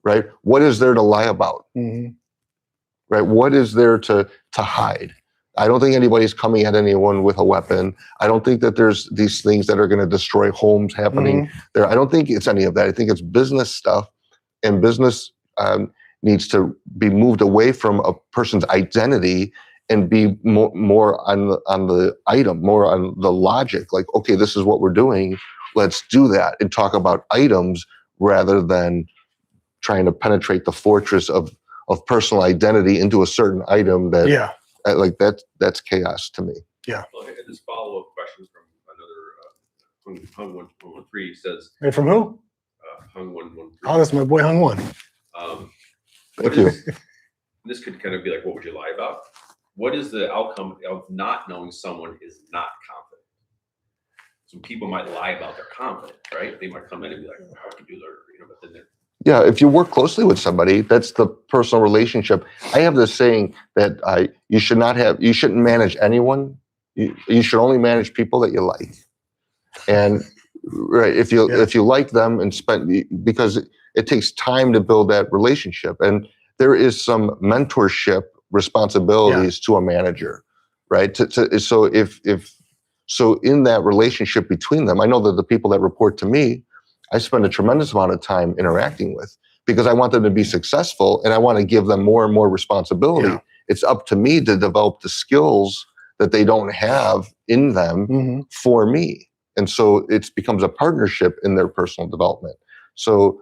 Speaker 3: Right? What is there to lie about?
Speaker 1: Mhm.
Speaker 3: Right? What is there to hide? I don't think anybody's coming at anyone with a weapon. I don't think that there's these things that are going to destroy homes happening there. I don't think it's any of that. I think it's business stuff, and business needs to be moved away from a person's identity and be more on the item, more on the logic. Like, okay, this is what we're doing. Let's do that, and talk about items rather than trying to penetrate the fortress of personal identity into a certain item that.
Speaker 1: Yeah.
Speaker 3: Like that's chaos to me.
Speaker 2: Well, I had this follow-up question from another Hung 113 says.
Speaker 1: Hey, from who?
Speaker 2: Hung 113.
Speaker 1: Oh, that's my boy Hung One.
Speaker 3: Thank you.
Speaker 2: This could kind of be like, what would you lie about? What is the outcome of not knowing someone is not confident? Some people might lie about their confidence, right? They might come in and be like, how could you learn? But then they're.
Speaker 3: Yeah, if you work closely with somebody, that's the personal relationship. I have this saying that you shouldn't manage anyone. You should only manage people that you like. And right, if you like them and because it takes time to build that relationship. And there is some mentorship responsibilities to a manager, right? So in that relationship between them, I know that the people that report to me, I spend a tremendous amount of time interacting with, because I want them to be successful and I want to give them more and more responsibility.
Speaker 1: Yeah.
Speaker 3: It's up to me to develop the skills that they don't have in them for me. And so it becomes a partnership in their personal development. So,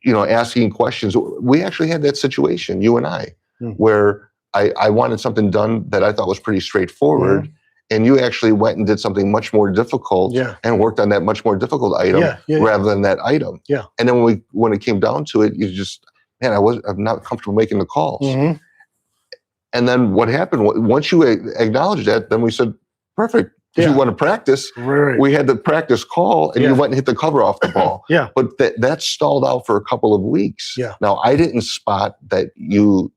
Speaker 3: asking questions. We actually had that situation, you and I, where I wanted something done that I thought was pretty straightforward. And you actually went and did something much more difficult and worked on that much more difficult item rather than that item.
Speaker 1: Yeah.
Speaker 3: And then when it came down to it, you just, man, I'm not comfortable making the calls. And then what happened, once you acknowledged that, then we said, perfect. If you want to practice, we had the practice call and you went and hit the cover off the ball. But that stalled out for a couple of weeks. Now, I didn't spot that you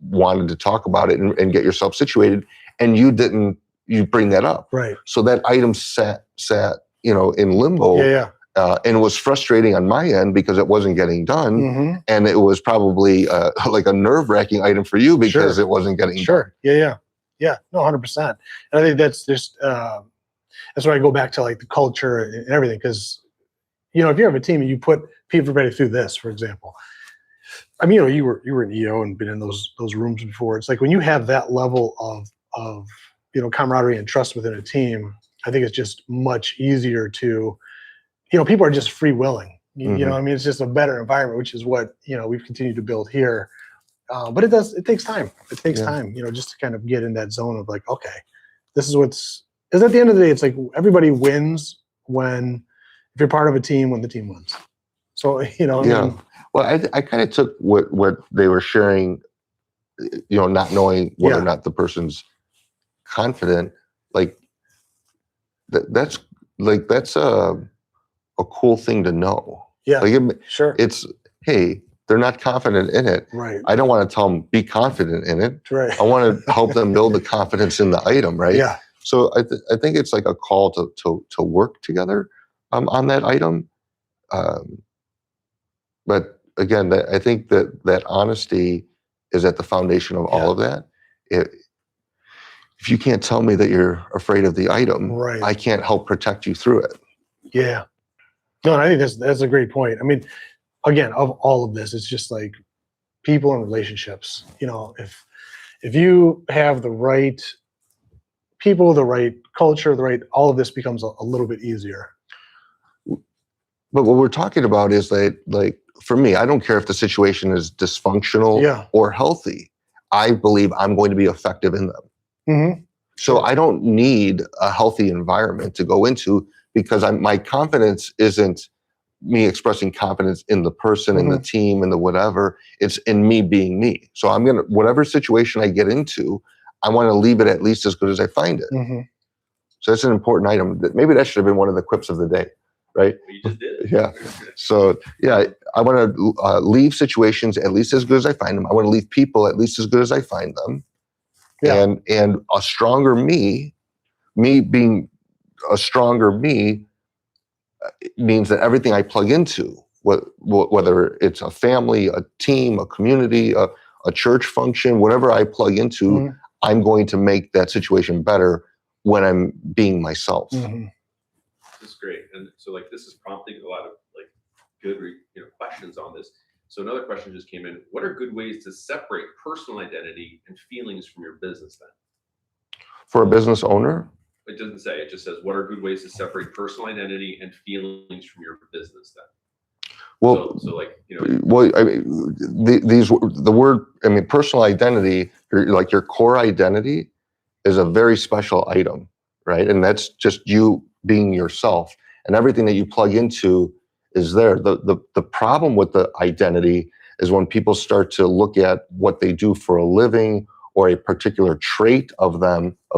Speaker 3: wanted to talk about it and get yourself situated, and you bring that up.
Speaker 1: Right.
Speaker 3: So that item sat in limbo. And it was frustrating on my end because it wasn't getting done. And it was probably like a nerve-wracking item for you because it wasn't getting done.
Speaker 1: Yeah, no, 100%. And I think that's just, that's why I go back to like the culture and everything. Because, if you have a team and you put everybody through this, for example, I mean, you were an EO and been in those rooms before. It's like when you have that level of camaraderie and trust within a team, I think it's just much easier to, people are just free willing. You know, I mean, it's just a better environment, which is what, we've continued to build here. But it takes time. It takes time, just to kind of get in that zone of like, okay, this is because at the end of the day, it's like everybody wins if you're part of a team, when the team wins. So, I mean,
Speaker 3: well, I kind of took what they were sharing, not knowing whether or not the person's confident, like that's a cool thing to know.
Speaker 1: Sure.
Speaker 3: It's, hey, they're not confident in it.
Speaker 1: Right.
Speaker 3: I don't want to tell them be confident in it.
Speaker 1: Right.
Speaker 3: I want to help them build the confidence in the item, right?
Speaker 1: Yeah.
Speaker 3: So I think it's like a call to work together on that item. But again, I think that honesty is at the foundation of all of that. If you can't tell me that you're afraid of the item, I can't help protect you through it.
Speaker 1: Yeah. No, and I think that's a great point. I mean, again, of all of this, it's just like people and relationships. If you have the right people, the right culture, all of this becomes a little bit easier.
Speaker 3: But what we're talking about is that, like, for me, I don't care if the situation is dysfunctional or healthy. I believe I'm going to be effective in them. So I don't need a healthy environment to go into, because my confidence isn't me expressing confidence in the person, in the team, in the whatever. It's in me being me. So whatever situation I get into, I want to leave it at least as good as I find it. So that's an important item. Maybe that should have been one of the quips of the day, right?
Speaker 2: You just did.
Speaker 3: Yeah. So I want to leave situations at least as good as I find them. I want to leave people at least as good as I find them. And a stronger me being a stronger me means that everything I plug into, whether it's a family, a team, a community, a church function, whatever I plug into, I'm going to make that situation better when I'm being myself.
Speaker 2: This is great. And so this is prompting a lot of good questions on this. So another question just came in. What are good ways to separate personal identity and feelings from your business then?
Speaker 3: For a business owner?
Speaker 2: It doesn't say. It just says, what are good ways to separate personal identity and feelings from your business then?
Speaker 3: Well, I mean, the word, I mean, personal identity, your core identity is a very special item, right? And that's just you being yourself, and everything that you plug into is there. The problem with the identity is when people start to look at what they do for a living or a particular trait of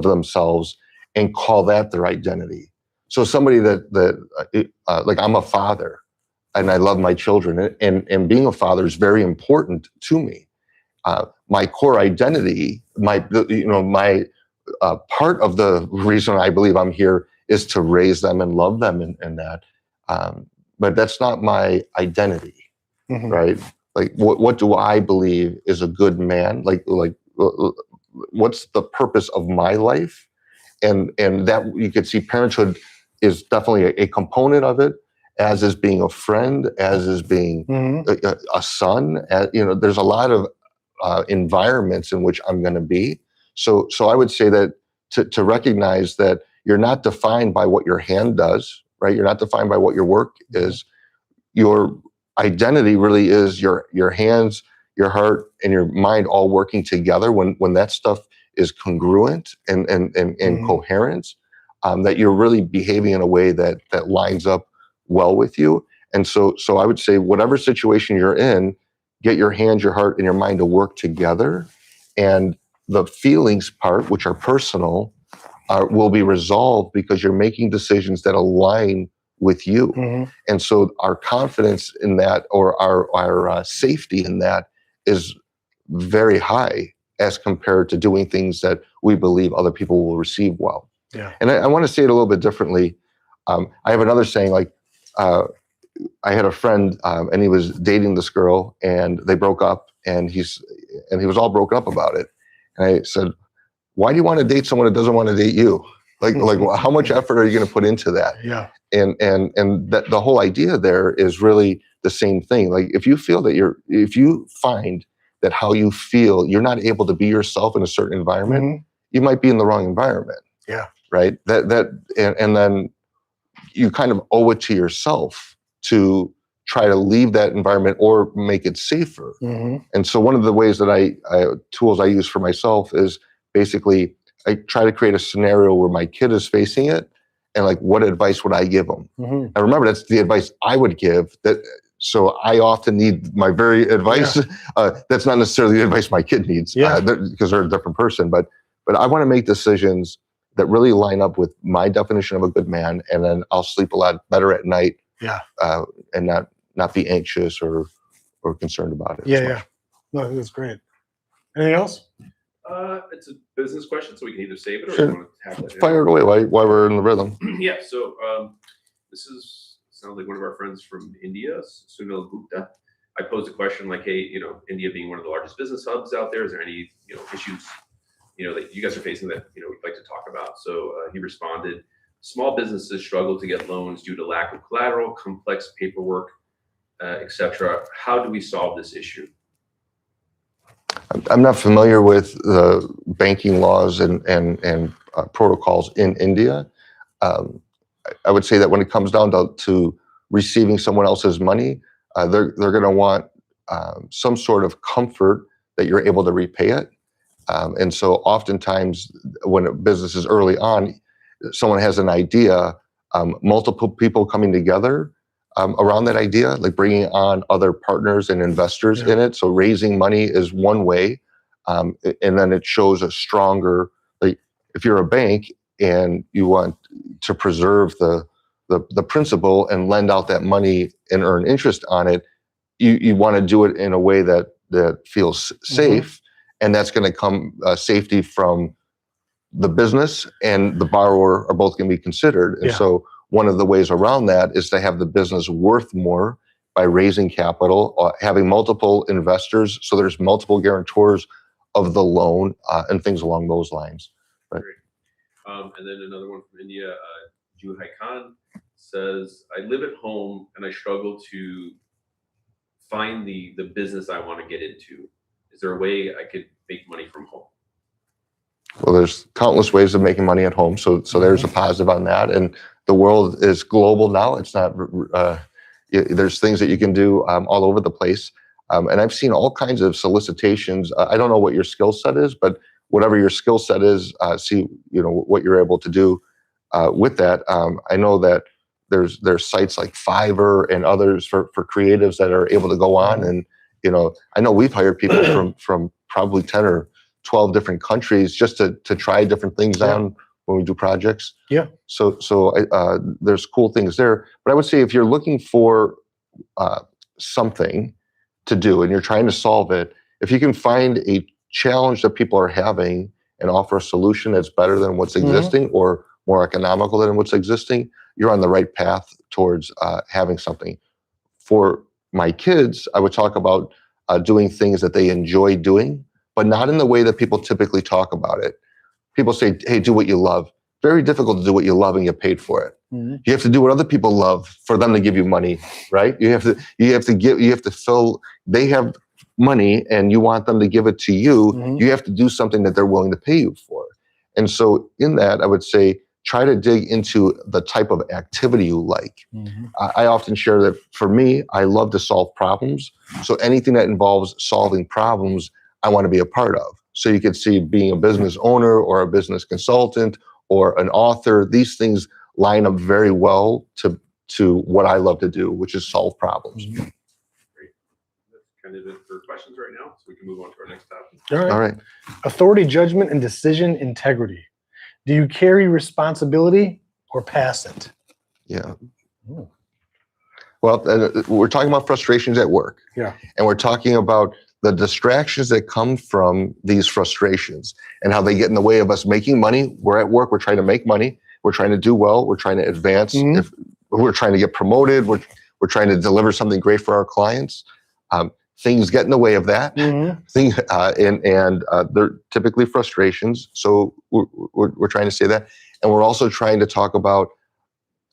Speaker 3: themselves and call that their identity. So somebody like I'm a father and I love my children, and being a father is very important to me. My core identity, my part of the reason I believe I'm here is to raise them and love them and that. but that's not my identity, right? Like, what do I believe is a good man? Like, what's the purpose of my life? And that you could see parenthood is definitely a component of it, as is being a friend, as is being a son. There's a lot of environments in which I'm going to be. So I would say that to recognize that you're not defined by what your hand does, right? You're not defined by what your work is. Your identity really is your hands, your heart, and your mind all working together. When that stuff is congruent and coherent, that you're really behaving in a way that lines up well with you. And so I would say, whatever situation you're in, get your hands, your heart, and your mind to work together. And the feelings part, which are personal, will be resolved because you're making decisions that align with you. And so our confidence in that, or our safety in that, is very high as compared to doing things that we believe other people will receive well.
Speaker 1: Yeah.
Speaker 3: And I want to say it a little bit differently. I have another saying, like, I had a friend, and he was dating this girl, and they broke up, and he was all broken up about it. And I said, why do you want to date someone that doesn't want to date you? Like how much effort are you going to put into that?
Speaker 1: Yeah.
Speaker 3: And that the whole idea there is really the same thing. Like, if you find that how you feel, you're not able to be yourself in a certain environment, you might be in the wrong environment.
Speaker 1: Yeah.
Speaker 3: Right. And then you kind of owe it to yourself to try to leave that environment or make it safer. And so one of the ways that tools I use for myself is basically I try to create a scenario where my kid is facing it, and like, what advice would I give them? And remember, that's the advice I would give. So I often need my very advice. That's not necessarily the advice my kid needs, because they're a different person. But I want to make decisions that really line up with my definition of a good man, and then I'll sleep a lot better at night. And not be anxious or concerned about it.
Speaker 1: Yeah. No, that's great. Anything else?
Speaker 2: It's a business question, so we can either save it or
Speaker 3: Sure.
Speaker 2: we want to tackle it.
Speaker 3: Fire it away while we're in the rhythm.
Speaker 2: Yeah. So this sounds like one of our friends from India, Sunil Gupta. I posed a question like, hey, India being one of the largest business hubs out there, is there any issues that you guys are facing that we'd like to talk about? So he responded, small businesses struggle to get loans due to lack of collateral, complex paperwork, etc. How do we solve this issue?
Speaker 3: I'm not familiar with the banking laws and protocols in India. I would say that when it comes down to receiving someone else's money, they're going to want some sort of comfort that you're able to repay it. And so oftentimes when a business is early on, someone has an idea, multiple people coming together around that idea, like bringing on other partners and investors in it. So raising money is one way. And then it shows a stronger, like, if you're a bank and you want to preserve the principal and lend out that money and earn interest on it, you want to do it in a way that feels safe. And that's going to come safety from the business and the borrower are both going to be considered. And so one of the ways around that is to have the business worth more by raising capital, having multiple investors, so there's multiple guarantors of the loan, and things along those lines. Right.
Speaker 2: And then another one from India, Juhai Khan says, I live at home and I struggle to find the business I want to get into. Is there a way I could make money from home?
Speaker 3: Well, there's countless ways of making money at home. So there's a positive on that. And the world is global now. It's not, there's things that you can do all over the place. And I've seen all kinds of solicitations. I don't know what your skill set is, but whatever your skill set is, see, what you're able to do with that. I know that there's sites like Fiverr and others for creatives that are able to go on. And, I know we've hired people from probably 10 or 12 different countries just to try different things on when we do projects.
Speaker 1: Yeah.
Speaker 3: So there's cool things there. But I would say if you're looking for something to do and you're trying to solve it, if you can find a challenge that people are having and offer a solution that's better than what's existing or more economical than what's existing, you're on the right path towards having something. For my kids, I would talk about doing things that they enjoy doing, but not in the way that people typically talk about it. People say, hey, do what you love. Very difficult to do what you love and get paid for it.
Speaker 1: Mm-hmm.
Speaker 3: You have to do what other people love for them to give you money, right? You have to fill, they have money and you want them to give it to you.
Speaker 1: Mm-hmm.
Speaker 3: You have to do something that they're willing to pay you for. And so in that, I would say, try to dig into the type of activity you like.
Speaker 1: Mm-hmm.
Speaker 3: I often share that for me, I love to solve problems. So anything that involves solving problems, I want to be a part of. So you could see being a business owner or a business consultant or an author, these things line up very well to what I love to do, which is solve problems.
Speaker 1: Mm-hmm.
Speaker 2: Great. That's kind of it for questions right now, so we can move on to our next topic.
Speaker 1: All
Speaker 3: All right.
Speaker 1: Authority, judgment, and decision integrity. Do you carry responsibility or pass it?
Speaker 3: Yeah.
Speaker 1: Ooh.
Speaker 3: Well, we're talking about frustrations at work.
Speaker 1: Yeah.
Speaker 3: And we're talking about the distractions that come from these frustrations and how they get in the way of us making money. We're at work, we're trying to make money, we're trying to do well, we're trying to advance,
Speaker 1: Mhm.
Speaker 3: if we're trying to get promoted, we're trying to deliver something great for our clients. Things get in the way of that.
Speaker 1: Mm-hmm.
Speaker 3: And they're typically frustrations. So we're trying to say that. And we're also trying to talk about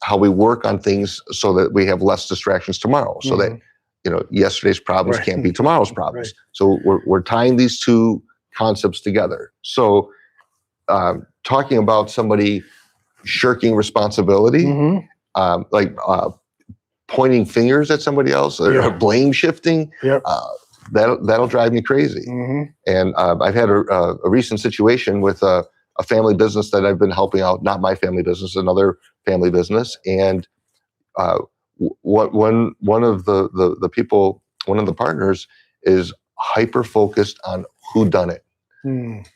Speaker 3: how we work on things so that we have less distractions tomorrow. So that, yesterday's problems
Speaker 1: Right.
Speaker 3: can't be tomorrow's problems.
Speaker 1: Right.
Speaker 3: So we're tying these two concepts together. So talking about somebody shirking responsibility,
Speaker 1: Mm-hmm.
Speaker 3: Pointing fingers at somebody else or
Speaker 1: Yeah.
Speaker 3: blame shifting,
Speaker 1: Yep.
Speaker 3: that'll drive me crazy.
Speaker 1: Mm-hmm.
Speaker 3: And I've had a recent situation with a family business that I've been helping out, not my family business, another family business. And one of the people, one of the partners is hyper focused on who done it.
Speaker 1: Mm.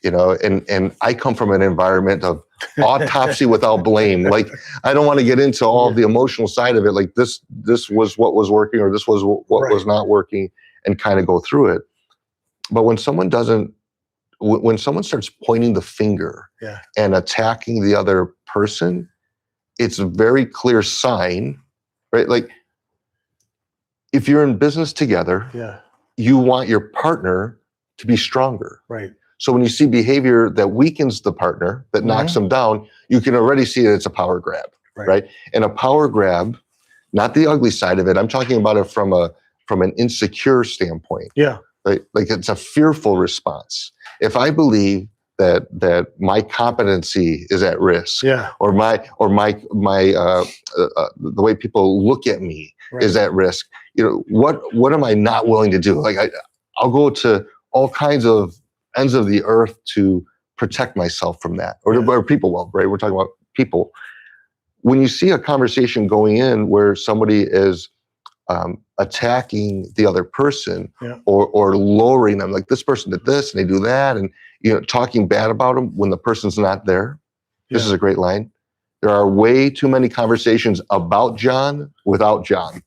Speaker 3: And I come from an environment of autopsy without blame. Like, I don't want to get into all the emotional side of it. Like this was what was working or this was what
Speaker 1: Right.
Speaker 3: was not working, and kind of go through it. But when someone starts pointing the finger
Speaker 1: Yeah.
Speaker 3: and attacking the other person, it's a very clear sign, right? Like, if you're in business together,
Speaker 1: Yeah.
Speaker 3: you want your partner to be stronger.
Speaker 1: Right.
Speaker 3: So when you see behavior that weakens the partner, that knocks them down, you can already see that it's a power grab, right? And a power grab, not the ugly side of it. I'm talking about it from an insecure standpoint.
Speaker 1: Yeah.
Speaker 3: Right? Like, it's a fearful response. If I believe that my competency is at risk,
Speaker 1: Yeah.
Speaker 3: or my the way people look at me
Speaker 1: Right.
Speaker 3: is at risk, what am I not willing to do? Like, I'll go to all kinds of ends of the earth to protect myself from that, or people will, right? We're talking about people. When you see a conversation going in where somebody is attacking the other person, or lowering them, like, this person did this and they do that, and talking bad about them when the person's not there. This is a great line. There are way too many conversations about John without John.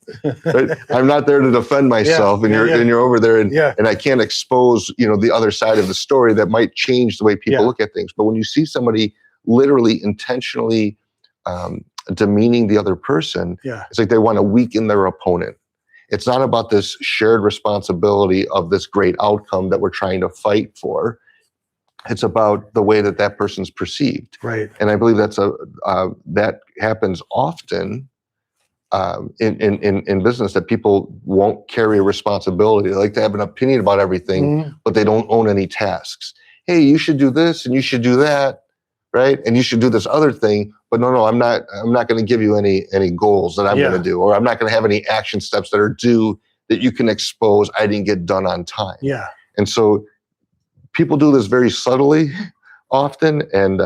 Speaker 3: Right? I'm not there to defend myself, and you're over there, and I can't expose the other side of the story that might change the way people look at things. But when you see somebody literally intentionally demeaning the other person, it's like they want to weaken their opponent. It's not about this shared responsibility of this great outcome that we're trying to fight for. It's about the way that person's perceived.
Speaker 1: Right.
Speaker 3: And I believe that happens often in business, that people won't carry a responsibility. They like to have an opinion about everything, but they don't own any tasks. Hey, you should do this and you should do that, right? And you should do this other thing. But no, I'm not going to give you any goals that I'm going to do, or I'm not going to have any action steps that are due that you can expose I didn't get done on time.
Speaker 1: Yeah.
Speaker 3: And so people do this very subtly often. And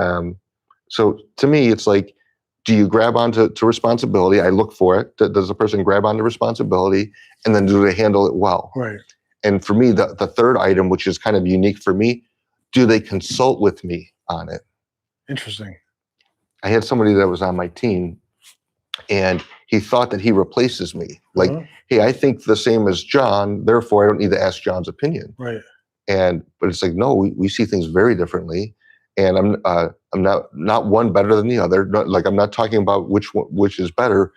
Speaker 3: so to me, it's like, do you grab onto responsibility? I look for it. Does the person grab onto responsibility? And then do they handle it well?
Speaker 1: Right.
Speaker 3: And for me, the third item, which is kind of unique for me, do they consult with me on it?
Speaker 1: Interesting.
Speaker 3: I had somebody that was on my team, and he thought that he replaces me. Like, hey, I think the same as John, therefore I don't need to ask John's opinion.
Speaker 1: Right.
Speaker 3: But it's like, no, we see things very differently. and I'm not one better than the other. Like, I'm not talking about which is better,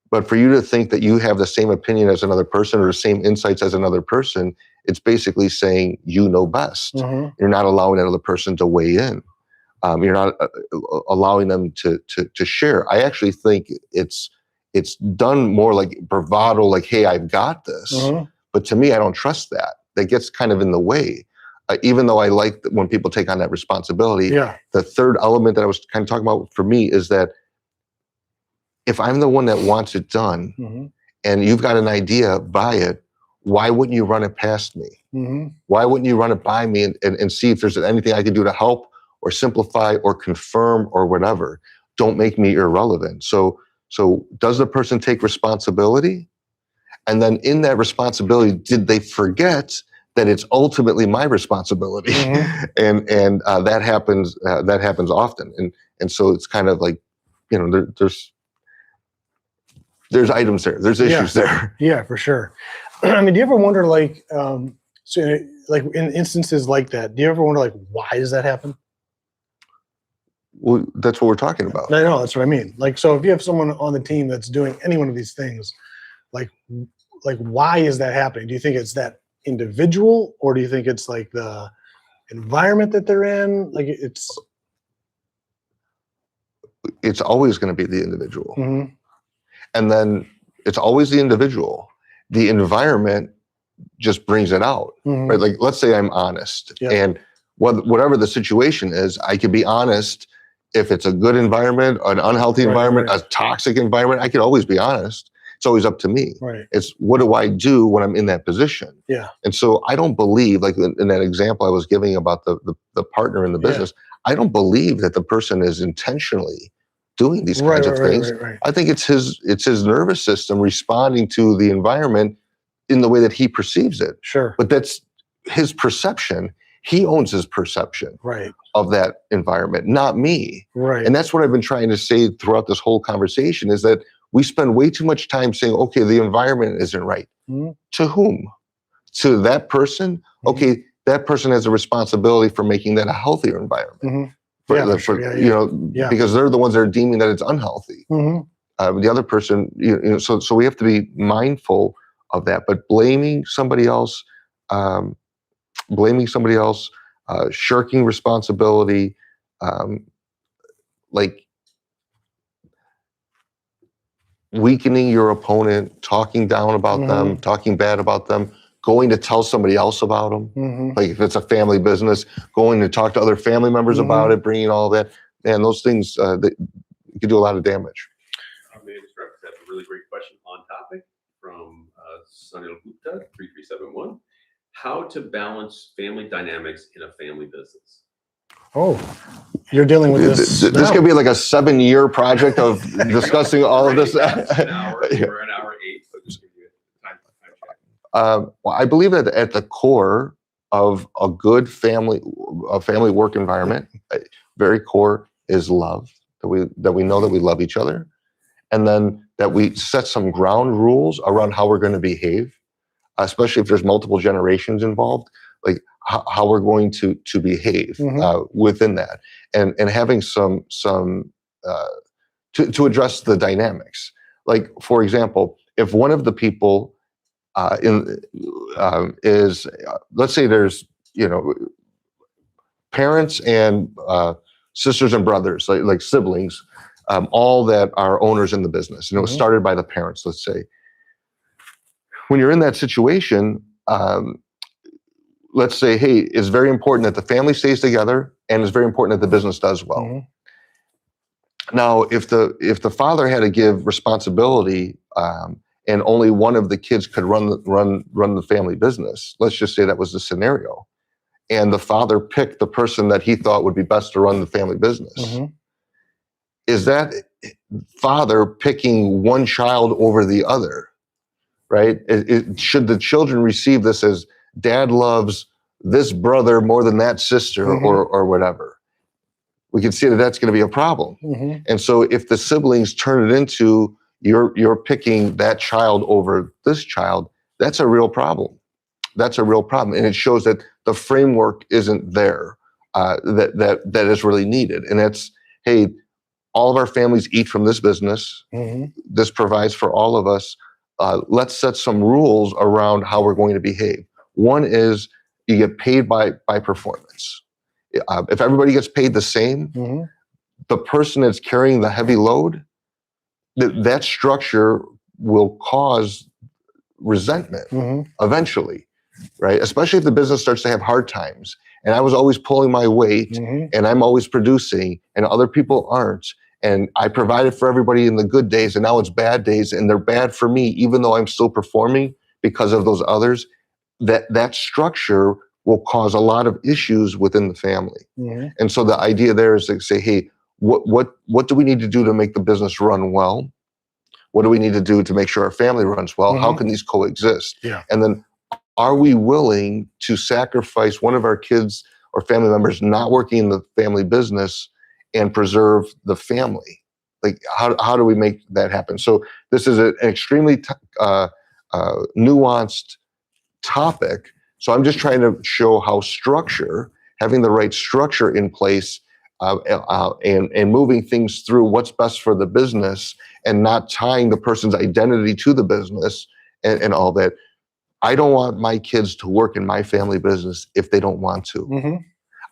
Speaker 3: but for you to think that you have the same opinion as another person or the same insights as another person, it's basically saying you know best.
Speaker 1: Mm-hmm.
Speaker 3: You're not allowing that other person to weigh in. You're not allowing them to share. I actually think it's done more like bravado, like, hey, I've got this.
Speaker 1: Mm-hmm.
Speaker 3: But to me, I don't trust that. That gets kind of in the way. Even though I like when people take on that responsibility.
Speaker 1: Yeah.
Speaker 3: The third element that I was kind of talking about for me is that if I'm the one that wants it done,
Speaker 1: Mm-hmm.
Speaker 3: and you've got an idea, buy it, why wouldn't you run it past me?
Speaker 1: Mm-hmm.
Speaker 3: Why wouldn't you run it by me and see if there's anything I could do to help or simplify or confirm or whatever? Don't make me irrelevant. So does the person take responsibility? And then in that responsibility, did they forget that it's ultimately my responsibility?
Speaker 1: Mm-hmm.
Speaker 3: And that happens often. And so it's kind of like, there's items there, there's issues there.
Speaker 1: Yeah, for sure. I mean, do you ever wonder, like, so like in instances like that, do you ever wonder, like, why does that happen?
Speaker 3: Well, that's what we're talking about.
Speaker 1: I know, that's what I mean. Like, so if you have someone on the team that's doing any one of these things, like why is that happening? Do you think it's that individual, or do you think it's like the environment that they're in? Like,
Speaker 3: It's always going to be the individual.
Speaker 1: Mm-hmm.
Speaker 3: And then it's always the individual. The environment just brings it out,
Speaker 1: Mm-hmm.
Speaker 3: right? Like, let's say I'm honest,
Speaker 1: Yeah.
Speaker 3: and whatever the situation is, I can be honest. If it's a good environment, an unhealthy environment,
Speaker 1: right.
Speaker 3: a toxic environment, I can always be honest. It's always up to me.
Speaker 1: Right.
Speaker 3: It's what do I do when I'm in that position?
Speaker 1: Yeah.
Speaker 3: And so I don't believe, like in that example I was giving about the partner in the business, I don't believe that the person is intentionally doing these kinds of things.
Speaker 1: Right.
Speaker 3: I think it's his nervous system responding to the environment in the way that he perceives it.
Speaker 1: Sure.
Speaker 3: But that's his perception. He owns his perception
Speaker 1: Right.
Speaker 3: of that environment, not me.
Speaker 1: Right.
Speaker 3: And that's what I've been trying to say throughout this whole conversation, is that we spend way too much time saying, okay, the environment isn't right.
Speaker 1: Mm-hmm.
Speaker 3: To whom? To that person?
Speaker 1: Mm-hmm.
Speaker 3: Okay, that person has a responsibility for making that a healthier environment.
Speaker 1: Mm-hmm.
Speaker 3: Because they're the ones that are deeming that it's unhealthy.
Speaker 1: Mm-hmm.
Speaker 3: The other person, so we have to be mindful of that. But blaming somebody else, shirking responsibility, like weakening your opponent, talking down about
Speaker 1: Mm-hmm.
Speaker 3: them, talking bad about them, going to tell somebody else about them.
Speaker 1: Mm-hmm.
Speaker 3: Like if it's a family business, going to talk to other family members
Speaker 1: Mm-hmm.
Speaker 3: about it, bringing all that. Man, those things that could do a lot of damage.
Speaker 2: Managed Director, that's a really great question on topic from Sunil Gupta, 3371. How to balance family dynamics in a family business.
Speaker 1: Oh, you're dealing with this.
Speaker 3: This could be like a 7-year project of discussing all of this.
Speaker 2: We're an hour 8, so just give you a time check.
Speaker 3: Well, I believe that at the core of a good family work environment, very core is love. That we know that we love each other, and then that we set some ground rules around how we're going to behave, especially if there's multiple generations involved, like how we're going to behave within that, and having some to address the dynamics. Like, for example, if one of the people is, let's say there's parents and sisters and brothers, like siblings, all that are owners in the business, and it was started by the parents, let's say. When you're in that situation, let's say, hey, it's very important that the family stays together, and it's very important that the business does well. Mm-hmm. Now, if the father had to give responsibility, and only one of the kids could run the family business, let's just say that was the scenario, and the father picked the person that he thought would be best to run the family business. Mm-hmm. Is that father picking one child over the other, right? Should the children receive this as dad loves this brother more than that sister, mm-hmm. or whatever? We can see that that's going to be a problem. Mm-hmm. And so if the siblings turn it into you're picking that child over this child, that's a real problem. That's a real problem. And it shows that the framework isn't there that is really needed. And that's, hey, all of our families eat from this business. This provides for all of us. Let's set some rules around how we're going to behave. One is you get paid by performance. If everybody gets paid the same, the person that's carrying the heavy load, that structure will cause resentment eventually, right? Especially if the business starts to have hard times. And I was always pulling my weight, and I'm always producing, and other people aren't. And I provided for everybody in the good days, and now it's bad days, and they're bad for me, even though I'm still performing because of those others. That structure will cause a lot of issues within the family. And so the idea there is to say, hey, what do we need to do to make the business run well? What do we need to do to make sure our family runs well? How can these coexist? And then are we willing to sacrifice one of our kids or family members not working in the family business and preserve the family? Like, how do we make that happen? So this is an extremely nuanced topic. So I'm just trying to show how having the right structure in place and moving things through what's best for the business and not tying the person's identity to the business and all that. I don't want my kids to work in my family business if they don't want to.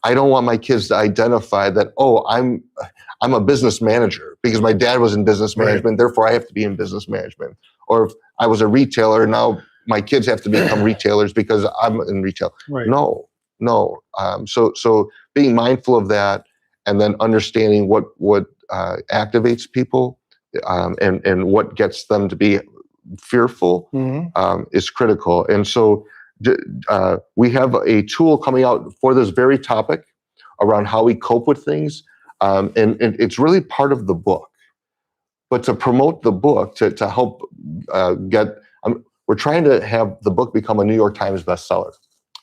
Speaker 3: I don't want my kids to identify that, oh, I'm a business manager because my dad was in business management, therefore I have to be in business management. Or if I was a retailer, now my kids have to become retailers because I'm in retail. No. So being mindful of that, and then understanding what activates people and what gets them to be fearful is critical. And so we have a tool coming out for this very topic around how we cope with things. And it's really part of the book. But to promote the book, to help we're trying to have the book become a New York Times bestseller.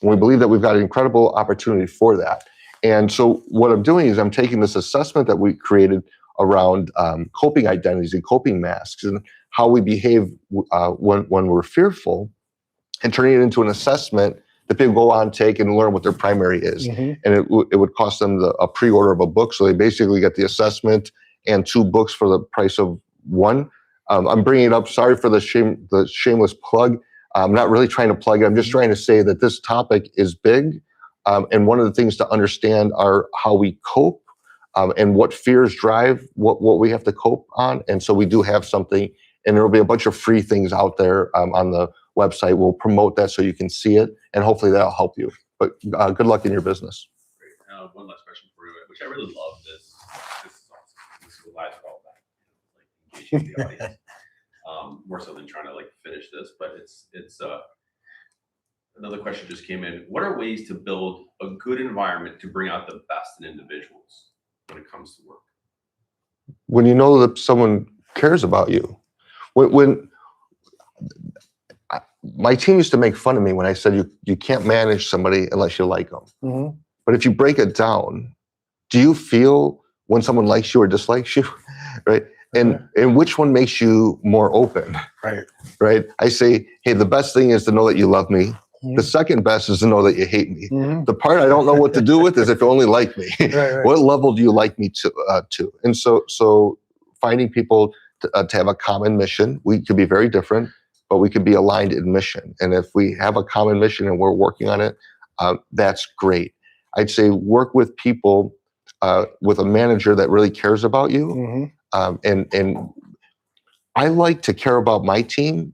Speaker 3: And we believe that we've got an incredible opportunity for that. And so what I'm doing is I'm taking this assessment that we created around coping identities and coping masks and how we behave when we're fearful, and turning it into an assessment that people go on, take, and learn what their primary is. And it would cost them a pre-order of a book. So they basically get the assessment and 2 books for the price of 1. I'm bringing it up. Sorry for the shameless plug. I'm not really trying to plug it. I'm just trying to say that this topic is big. And one of the things to understand are how we cope and what fears drive what we have to cope on. And so we do have something, and there will be a bunch of free things out there on the website. We'll promote that so you can see it, and hopefully that'll help you. But good luck in your business.
Speaker 2: Great. One last question for you, which I really love this. This is awesome. This is what lives are all about. Like engaging the audience. More so than trying to finish this, but it's another question just came in. What are ways to build a good environment to bring out the best in individuals when it comes to work?
Speaker 3: When you know that someone cares about you. When my team used to make fun of me when I said you can't manage somebody unless you like them. But if you break it down, do you feel when someone likes you or dislikes you, right? And which one makes you more open? Right. I say, hey, the best thing is to know that you love me. The second best is to know that you hate me. The part I don't know what to do with is if you only like me. What level do you like me to? And so finding people to have a common mission. We could be very different, but we could be aligned in mission. And if we have a common mission and we're working on it, that's great. I'd say work with people with a manager that really cares about you. And I like to care about my team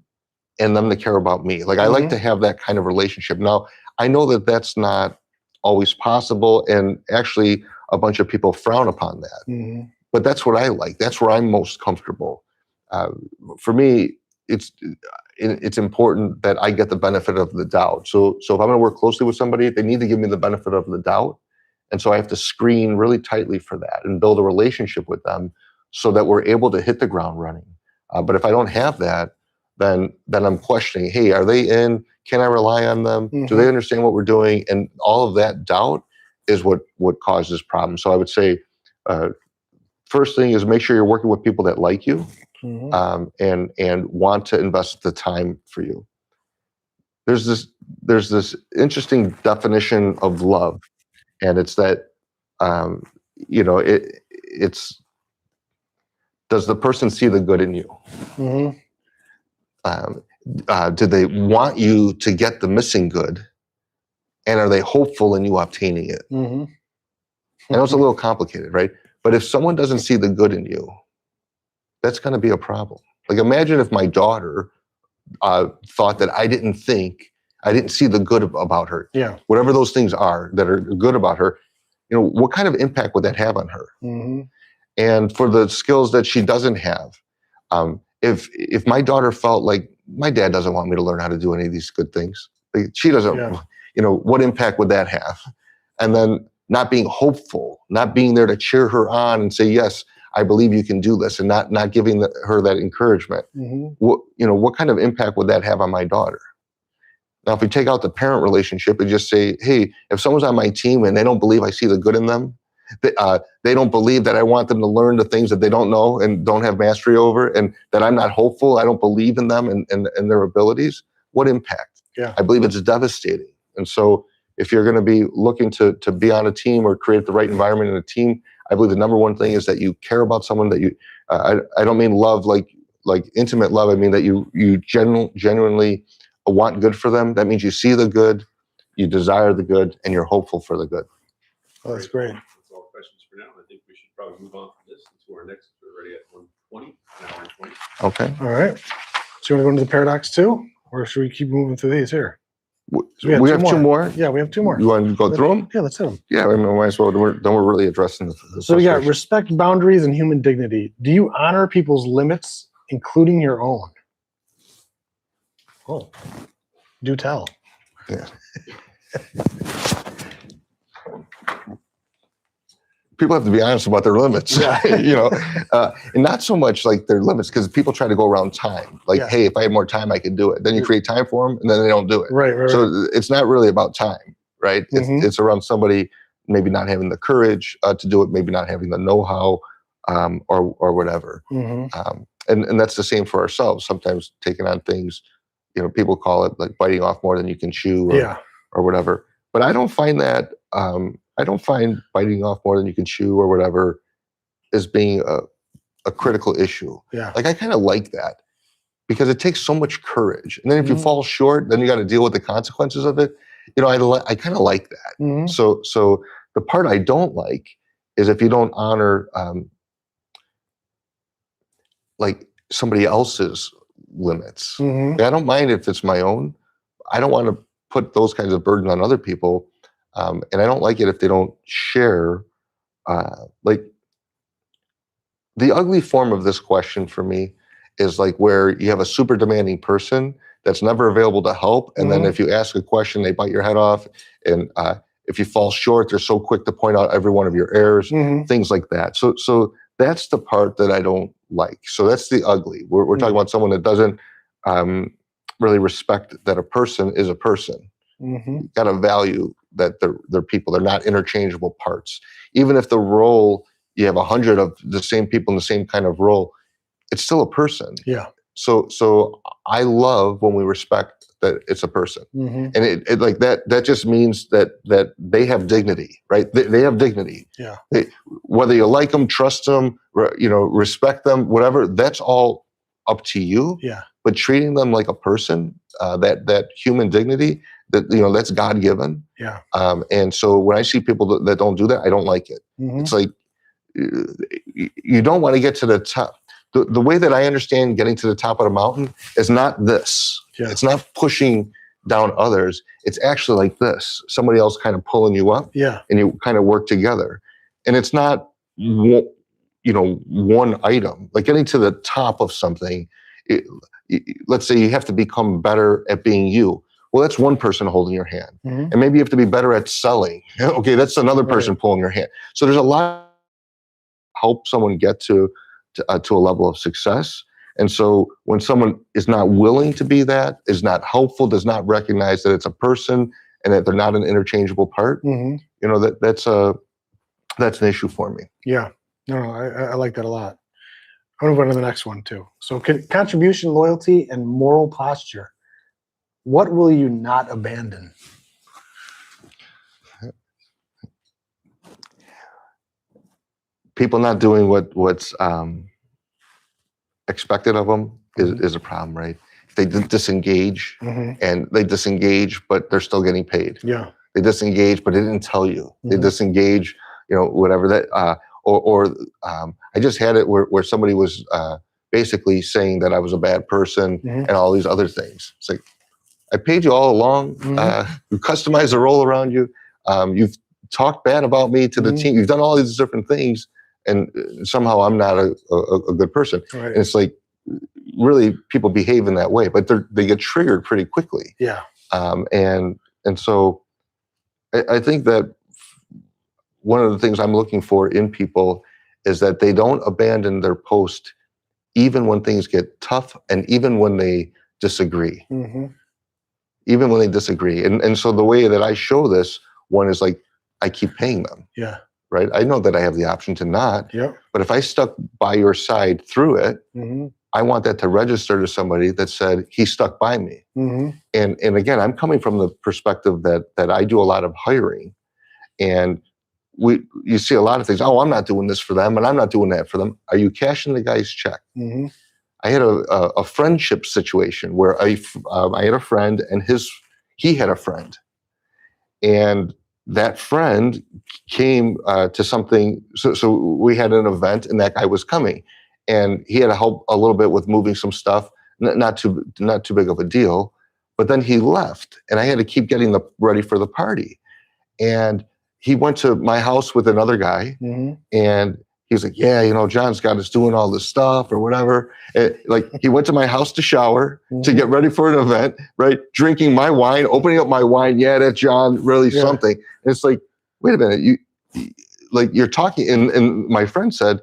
Speaker 3: and them to care about me. Like I like to have that kind of relationship. Now, I know that that's not always possible, and actually a bunch of people frown upon that. But that's what I like. That's where I'm most comfortable. For me, it's important that I get the benefit of the doubt. So if I'm going to work closely with somebody, they need to give me the benefit of the doubt. And so I have to screen really tightly for that and build a relationship with them so that we're able to hit the ground running. But if I don't have that, then I'm questioning, hey, are they in? Can I rely on them? Do they understand what we're doing? And all of that doubt is what causes problems. So I would say, first thing is make sure you're working with people that like you and want to invest the time for you. There's this interesting definition of love, and it's that you know, it's, does the person see the good in you?
Speaker 1: Mm-hmm.
Speaker 3: Do they want you to get the missing good? And are they hopeful in you obtaining it?
Speaker 1: Mm-hmm.
Speaker 3: I know it's a little complicated, right? But if someone doesn't see the good in you, that's going to be a problem. Like, imagine if my daughter thought that I didn't see the good about her.
Speaker 1: Yeah.
Speaker 3: Whatever those things are that are good about her, you know, what kind of impact would that have on her?
Speaker 1: Mm-hmm.
Speaker 3: And for the skills that she doesn't have, if my daughter felt like my dad doesn't want me to learn how to do any of these good things, like, she doesn't,
Speaker 1: Yeah.
Speaker 3: you know, what impact would that have? And then not being hopeful, not being there to cheer her on and say, yes, I believe you can do this, and not giving her that encouragement.
Speaker 1: Mm-hmm.
Speaker 3: What kind of impact would that have on my daughter? Now, if we take out the parent relationship and just say, hey, if someone's on my team and they don't believe I see the good in them, they don't believe that I want them to learn the things that they don't know and don't have mastery over, and that I'm not hopeful, I don't believe in them and their abilities, what impact?
Speaker 1: Yeah.
Speaker 3: I believe it's devastating. And so if you're going to be looking to be on a team or create the right environment in a team, I believe the number one thing is that you care about someone, that you, I don't mean love like intimate love. I mean that you genuinely want good for them. That means you see the good, you desire the good, and you're hopeful for the good.
Speaker 1: Oh, that's great.
Speaker 2: That's all the questions for now. I think we should probably move on from this to our next. We're already at 1:20, an hour and 20.
Speaker 3: Okay.
Speaker 1: All right. So you want to go into the paradox too, or should we keep moving through these here?
Speaker 3: We have two more.
Speaker 1: Yeah, we have two more.
Speaker 3: You want to go through them?
Speaker 1: Yeah, let's hit them.
Speaker 3: Yeah, I mean, might as well. Then we're really addressing the
Speaker 1: So we got
Speaker 3: frustration.
Speaker 1: respect boundaries and human dignity. Do you honor people's limits, including your own? Oh, do tell.
Speaker 3: Yeah. People have to be honest about their limits,
Speaker 1: Yeah.
Speaker 3: you know, and not so much like their limits, because people try to go around time. Like,
Speaker 1: Yeah.
Speaker 3: hey, if I had more time, I could do it. Then you create time for them, and then they don't do it.
Speaker 1: Right.
Speaker 3: So it's not really about time, right?
Speaker 1: Mhm.
Speaker 3: It's around somebody maybe not having the courage to do it, maybe not having the know-how, or whatever.
Speaker 1: Mm-hmm.
Speaker 3: And that's the same for ourselves. Sometimes taking on things, you know, people call it like biting off more than you can chew, or whatever. But I don't find that. I don't find biting off more than you can chew or whatever as being a critical issue.
Speaker 1: Yeah.
Speaker 3: Like, I kind of like that, because it takes so much courage. And then if you
Speaker 1: Mhm.
Speaker 3: fall short, then you got to deal with the consequences of it. You know, I kind of like that.
Speaker 1: Mhm.
Speaker 3: So the part I don't like is if you don't honor like somebody else's limits.
Speaker 1: Mhm.
Speaker 3: I don't mind if it's my own. I don't want to put those kinds of burden on other people. And I don't like it if they don't share. Like, the ugly form of this question for me is like where you have a super demanding person that's never available to help. And then
Speaker 1: Mhm.
Speaker 3: if you ask a question, they bite your head off. And if you fall short, they're so quick to point out every one of your errors,
Speaker 1: Mhm.
Speaker 3: things like that. So that's the part that I don't like. So that's the ugly. We're talking about someone that doesn't really respect that a person is a person.
Speaker 1: Mhm.
Speaker 3: Got to value that they're people. They're not interchangeable parts. Even if the role, you have 100 of the same people in the same kind of role, it's still a person.
Speaker 1: Yeah.
Speaker 3: So I love when we respect that it's a person.
Speaker 1: Mhm.
Speaker 3: And it like that just means that they have dignity, right? They have dignity.
Speaker 1: Yeah.
Speaker 3: Whether you like them, trust them, you know, respect them, whatever, that's all up to you.
Speaker 1: Yeah.
Speaker 3: But treating them like a person, that human dignity, that, you know, that's God given.
Speaker 1: Yeah.
Speaker 3: And so when I see people that don't do that, I don't like it.
Speaker 1: Mhm.
Speaker 3: It's like, you don't want to get to the top. The way that I understand getting to the top of the mountain is not this.
Speaker 1: Yeah.
Speaker 3: It's not pushing down others. It's actually like this. Somebody else kind of pulling you up,
Speaker 1: Yeah.
Speaker 3: and you kind of work together. And it's not, you know, one item. Like getting to the top of something, let's say you have to become better at being you. Well, that's one person holding your hand.
Speaker 1: Mhm.
Speaker 3: And maybe you have to be better at selling. Okay, that's another person pulling your hand. So there's a lot help someone get to a level of success. And so when someone is not willing to be that, is not helpful, does not recognize that it's a person and that they're not an interchangeable part,
Speaker 1: Mhm.
Speaker 3: you know, that's an issue for me.
Speaker 1: Yeah. No, I like that a lot. I'm gonna go to the next one too. So contribution, loyalty, and moral posture. What will you not abandon?
Speaker 3: people not doing what's expected of them is a problem, right? If they disengage and they disengage, but they're still getting paid.
Speaker 1: Yeah.
Speaker 3: They disengage, but they didn't tell you. They disengage, whatever that, I just had it where somebody was basically saying that I was a bad person and all these other things. It's like, I paid you all along. You customized the role around you. You've talked bad about me to the team. You've done all these different things, and somehow I'm not a good person.
Speaker 1: Right.
Speaker 3: And it's like, really, people behave in that way, but they get triggered pretty quickly.
Speaker 1: Yeah.
Speaker 3: And so I think that one of the things I'm looking for in people is that they don't abandon their post even when things get tough and even when they disagree. Even when they disagree. And so the way that I show this, one is like, I keep paying them.
Speaker 1: Yeah.
Speaker 3: Right? I know that I have the option to not.
Speaker 1: Yep.
Speaker 3: But if I stuck by your side through it, I want that to register to somebody that said, he stuck by me. And again, I'm coming from the perspective that I do a lot of hiring. And you see a lot of things. Oh, I'm not doing this for them, and I'm not doing that for them. Are you cashing the guy's check? I had a friendship situation where I had a friend, and he had a friend, and that friend came to something. So we had an event, and that guy was coming, and he had to help a little bit with moving some stuff. Not too big of a deal, but then he left, and I had to keep getting ready for the party, and he went to my house with another guy, and he was like, yeah, John's got us doing all this stuff or whatever. And, like, he went to my house to shower, to get ready for an event, right? Drinking my wine, opening up my wine. Yeah, that's John, really something. And it's like, wait a minute, you're talking, and my friend said,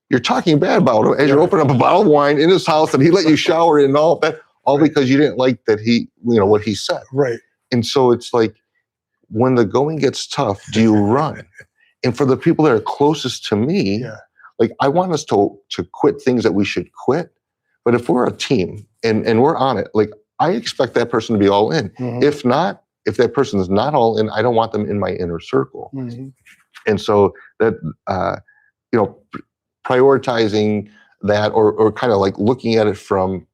Speaker 3: you're talking bad about him as you're opening up a bottle of wine in his house, and he let you shower in and all that, all because you didn't like that what he said.
Speaker 1: Right.
Speaker 3: And so it's like, when the going gets tough, do you run? And for the people that are closest to me, like, I want us to quit things that we should quit. But if we're a team and we're on it, like, I expect that person to be all in. If not, if that person is not all in, I don't want them in my inner circle. And so that, prioritizing that or kind of like looking at it from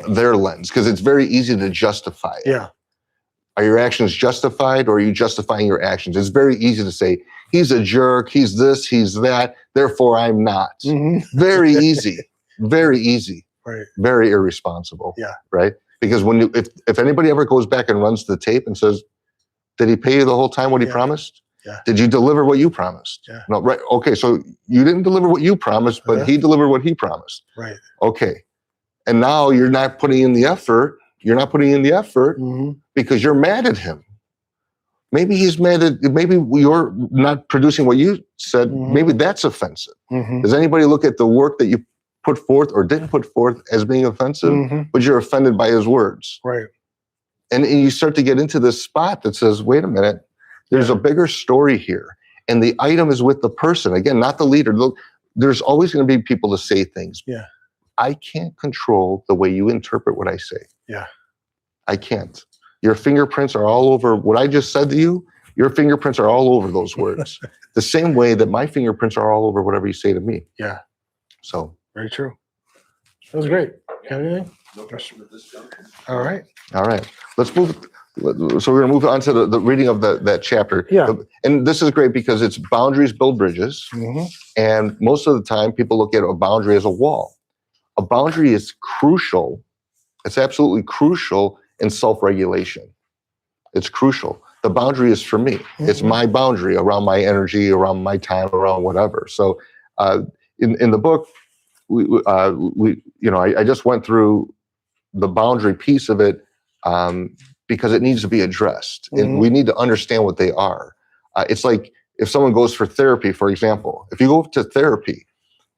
Speaker 3: their lens, because it's very easy to justify it.
Speaker 1: Yeah.
Speaker 3: Are your actions justified, or are you justifying your actions? It's very easy to say, he's a jerk, he's this, he's that, therefore I'm not. Very easy. Very easy.
Speaker 1: Right.
Speaker 3: Very irresponsible.
Speaker 1: Yeah.
Speaker 3: Right? Because if anybody ever goes back and runs the tape and says, did he pay you the whole time what he promised?
Speaker 1: Yeah.
Speaker 3: Did you deliver what you promised?
Speaker 1: Yeah.
Speaker 3: No, right. Okay, so you didn't deliver what you promised, but he delivered what he promised.
Speaker 1: Right.
Speaker 3: Okay. And now you're not putting in the effort. You're not putting in the effort because you're mad at him. Maybe he's mad at, maybe you're not producing what you said. Maybe that's offensive. Does anybody look at the work that you put forth or didn't put forth as being offensive, but you're offended by his words?
Speaker 1: Right.
Speaker 3: And you start to get into this spot that says, wait a minute, there's a bigger story here. And the item is with the person. Again, not the leader. Look, there's always going to be people to say things.
Speaker 1: Yeah.
Speaker 3: I can't control the way you interpret what I say.
Speaker 1: Yeah.
Speaker 3: I can't. Your fingerprints are all over what I just said to you. Your fingerprints are all over those words. The same way that my fingerprints are all over whatever you say to me.
Speaker 1: Yeah.
Speaker 3: So.
Speaker 1: Very true. That was great. Got anything?
Speaker 2: No question with this, John.
Speaker 1: All right.
Speaker 3: All right. Let's move. So we're going to move on to the reading of that chapter.
Speaker 1: Yeah.
Speaker 3: And this is great because it's boundaries build bridges. And most of the time people look at a boundary as a wall. A boundary is crucial. It's absolutely crucial in self-regulation. It's crucial. The boundary is for me. It's my boundary around my energy, around my time, around whatever. So in the book, I just went through the boundary piece of it because it needs to be addressed. And we need to understand what they are. It's like if someone goes for therapy, for example, if you go to therapy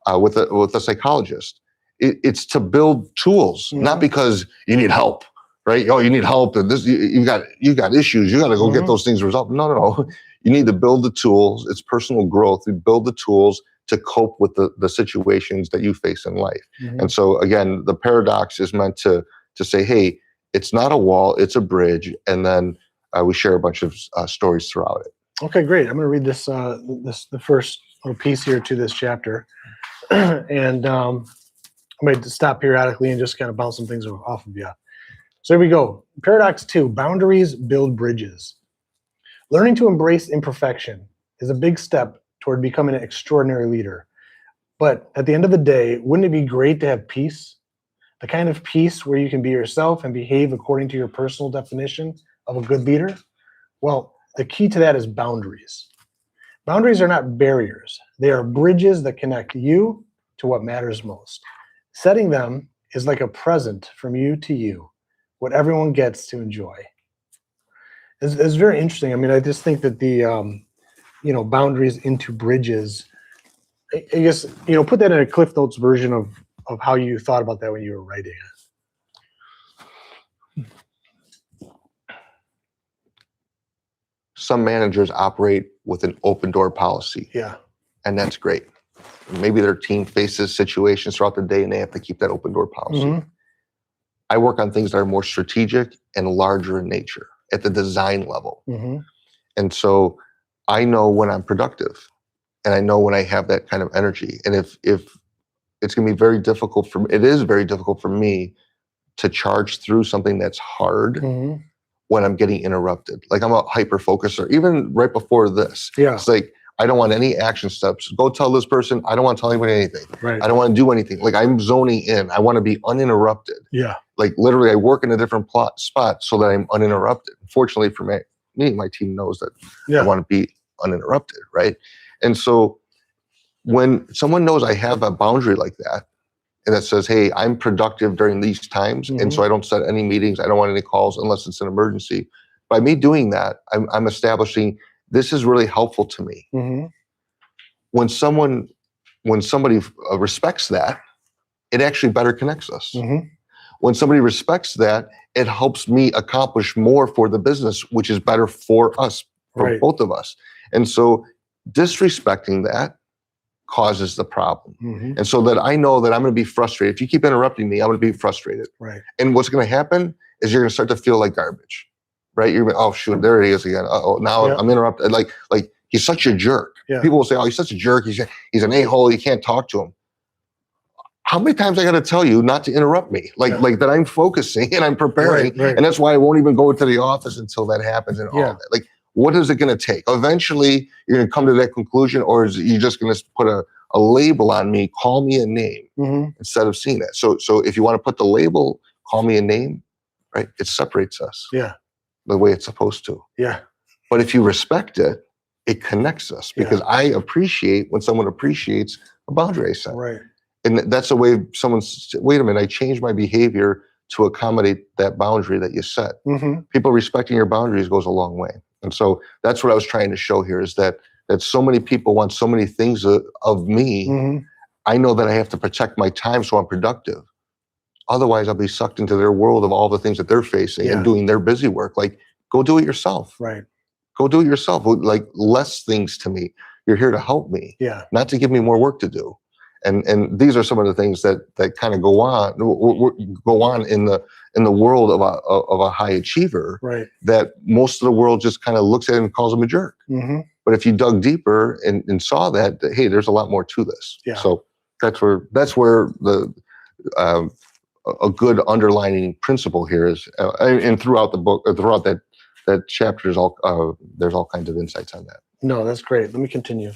Speaker 3: with a psychologist, it's to build tools, not because you need help, right? Oh, you need help, and this you got issues. You got to go get those things resolved. No. You need to build the tools. It's personal growth. You build the tools to cope with the situations that you face in life. And so again, the paradox is meant to say, hey, it's not a wall, it's a bridge, and then we share a bunch of stories throughout it.
Speaker 1: Okay, great. I'm going to read this the first little piece here to this chapter. And I might stop periodically and just kind of bounce some things off of you. So here we go. Paradox 2, boundaries build bridges. Learning to embrace imperfection is a big step toward becoming an extraordinary leader. But at the end of the day, wouldn't it be great to have peace? The kind of peace where you can be yourself and behave according to your personal definition of a good leader? Well, the key to that is boundaries. Boundaries are not barriers. They are bridges that connect you to what matters most. Setting them is like a present from you to you, what everyone gets to enjoy. It's very interesting. I mean, I just think that the, boundaries into bridges, I guess, put that in a Cliff Notes version of how you thought about that when you were writing it.
Speaker 3: Some managers operate with an open door policy,
Speaker 1: Yeah.
Speaker 3: and that's great. Maybe their team faces situations throughout the day and they have to keep that open door policy.
Speaker 1: Mhm.
Speaker 3: I work on things that are more strategic and larger in nature at the design level.
Speaker 1: Mhm.
Speaker 3: And so I know when I'm productive and I know when I have that kind of energy. And if it's going to be very difficult it is very difficult for me to charge through something that's hard
Speaker 1: Mhm.
Speaker 3: when I'm getting interrupted. Like I'm a hyper focuser, even right before this.
Speaker 1: Yeah.
Speaker 3: It's like, I don't want any action steps. Go tell this person. I don't want to tell anybody anything.
Speaker 1: Right.
Speaker 3: I don't want to do anything. Like I'm zoning in. I want to be uninterrupted.
Speaker 1: Yeah.
Speaker 3: Like literally I work in a different spot so that I'm uninterrupted. Fortunately for me, my team knows that
Speaker 1: Yeah.
Speaker 3: I want to be uninterrupted, right? And so when someone knows I have a boundary like that, and that says, hey, I'm productive during these times, and so I don't set any meetings, I don't want any calls unless it's an emergency. By me doing that, I'm establishing this is really helpful to me.
Speaker 1: Mhm.
Speaker 3: When somebody respects that, it actually better connects us.
Speaker 1: Mhm.
Speaker 3: When somebody respects that, it helps me accomplish more for the business, which is better for us, for
Speaker 1: Right.
Speaker 3: both of us. And so disrespecting that causes the problem.
Speaker 1: Mhm.
Speaker 3: And so that I know that I'm going to be frustrated. If you keep interrupting me, I'm going to be frustrated.
Speaker 1: Right.
Speaker 3: And what's going to happen is you're going to start to feel like garbage, right? You're going to, oh shoot, there he is again. Oh, now
Speaker 1: Yeah.
Speaker 3: I'm interrupted. Like he's such a jerk.
Speaker 1: Yeah.
Speaker 3: People will say, oh, he's such a jerk. He's an a-hole. You can't talk to him. How many times I got to tell you not to interrupt me? Like that I'm focusing and I'm preparing.
Speaker 1: Right.
Speaker 3: And that's why I won't even go to the office until that happens and all
Speaker 1: Yeah.
Speaker 3: of that. Like, what is it going to take? Eventually, you're going to come to that conclusion, or is you just going to put a label on me, call me a name
Speaker 1: Mhm.
Speaker 3: instead of seeing that? So if you want to put the label, call me a name, right? It separates us
Speaker 1: Yeah.
Speaker 3: the way it's supposed to.
Speaker 1: Yeah.
Speaker 3: But if you respect it, it connects us because I appreciate when someone appreciates a boundary I set.
Speaker 1: Right.
Speaker 3: And that's the way someone's, wait a minute, I changed my behavior to accommodate that boundary that you set.
Speaker 1: Mhm.
Speaker 3: People respecting your boundaries goes a long way. And so that's what I was trying to show here is that so many people want so many things of me.
Speaker 1: Mhm.
Speaker 3: I know that I have to protect my time so I'm productive. Otherwise, I'll be sucked into their world of all the things that they're facing and doing their busy work. Like, go do it yourself.
Speaker 1: Right.
Speaker 3: Go do it yourself. Like, less things to me. You're here to help me,
Speaker 1: Yeah.
Speaker 3: not to give me more work to do. And these are some of the things that kind of go on in the world of a high achiever.
Speaker 1: Right.
Speaker 3: That most of the world just kind of looks at him and calls him a jerk.
Speaker 1: Mhm.
Speaker 3: But if you dug deeper and saw that, hey, there's a lot more to this.
Speaker 1: Yeah.
Speaker 3: So that's where the a good underlining principle here is, and throughout the book, throughout that chapter, there's all kinds of insights on that.
Speaker 1: No, that's great. Let me continue.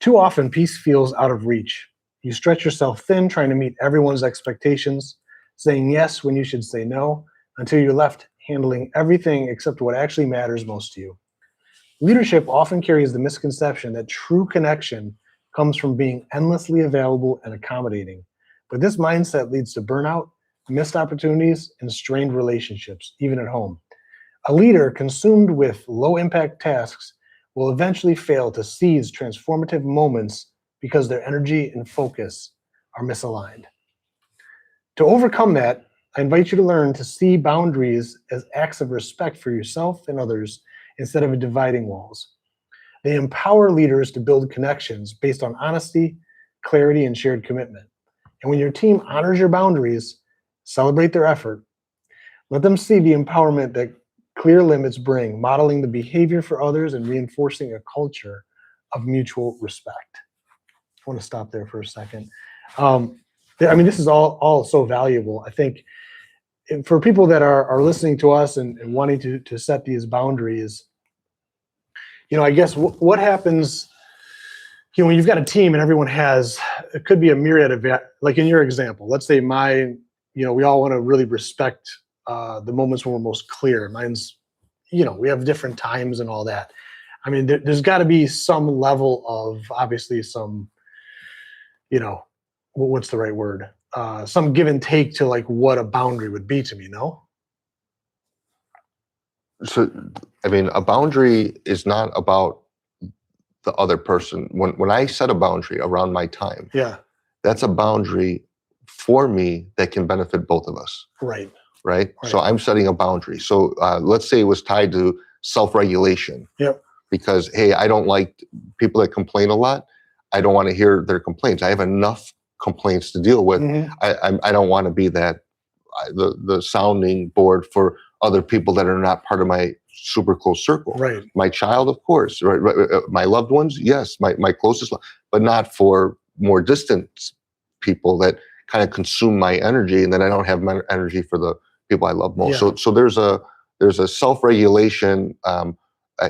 Speaker 1: Too often, peace feels out of reach. You stretch yourself thin trying to meet everyone's expectations, saying yes when you should say no, until you're left handling everything except what actually matters most to you. Leadership often carries the misconception that true connection comes from being endlessly available and accommodating. But this mindset leads to burnout, missed opportunities, and strained relationships, even at home. A leader consumed with low-impact tasks will eventually fail to seize transformative moments because their energy and focus are misaligned. To overcome that, I invite you to learn to see boundaries as acts of respect for yourself and others instead of dividing walls. They empower leaders to build connections based on honesty, clarity, and shared commitment. And when your team honors your boundaries, celebrate their effort, let them see the empowerment that clear limits bring, modeling the behavior for others and reinforcing a culture of mutual respect. I want to stop there for a second. I mean, this is all so valuable. I think for people that are listening to us and wanting to set these boundaries, I guess what happens, when you've got a team and everyone it could be a myriad of, like in your example, let's say we all want to really respect the moments when we're most clear. Mine's, we have different times and all that. I mean, there's got to be some level of, obviously, some, what's the right word? Some give and take to like what a boundary would be to me, no?
Speaker 3: So, I mean, a boundary is not about the other person. When I set a boundary around my time,
Speaker 1: Yeah.
Speaker 3: that's a boundary for me that can benefit both of us.
Speaker 1: Right.
Speaker 3: Right. So I'm setting a boundary. So let's say it was tied to self-regulation.
Speaker 1: Yep.
Speaker 3: Because, hey, I don't like people that complain a lot. I don't want to hear their complaints. I have enough complaints to deal with.
Speaker 1: Mm-hmm.
Speaker 3: I don't want to be the sounding board for other people that are not part of my super close circle.
Speaker 1: Right.
Speaker 3: My child, of course. Right. My loved ones, yes. My closest, but not for more distant people that kind of consume my energy, and then I don't have my energy for the people I love most.
Speaker 1: Yeah.
Speaker 3: So there's a self-regulation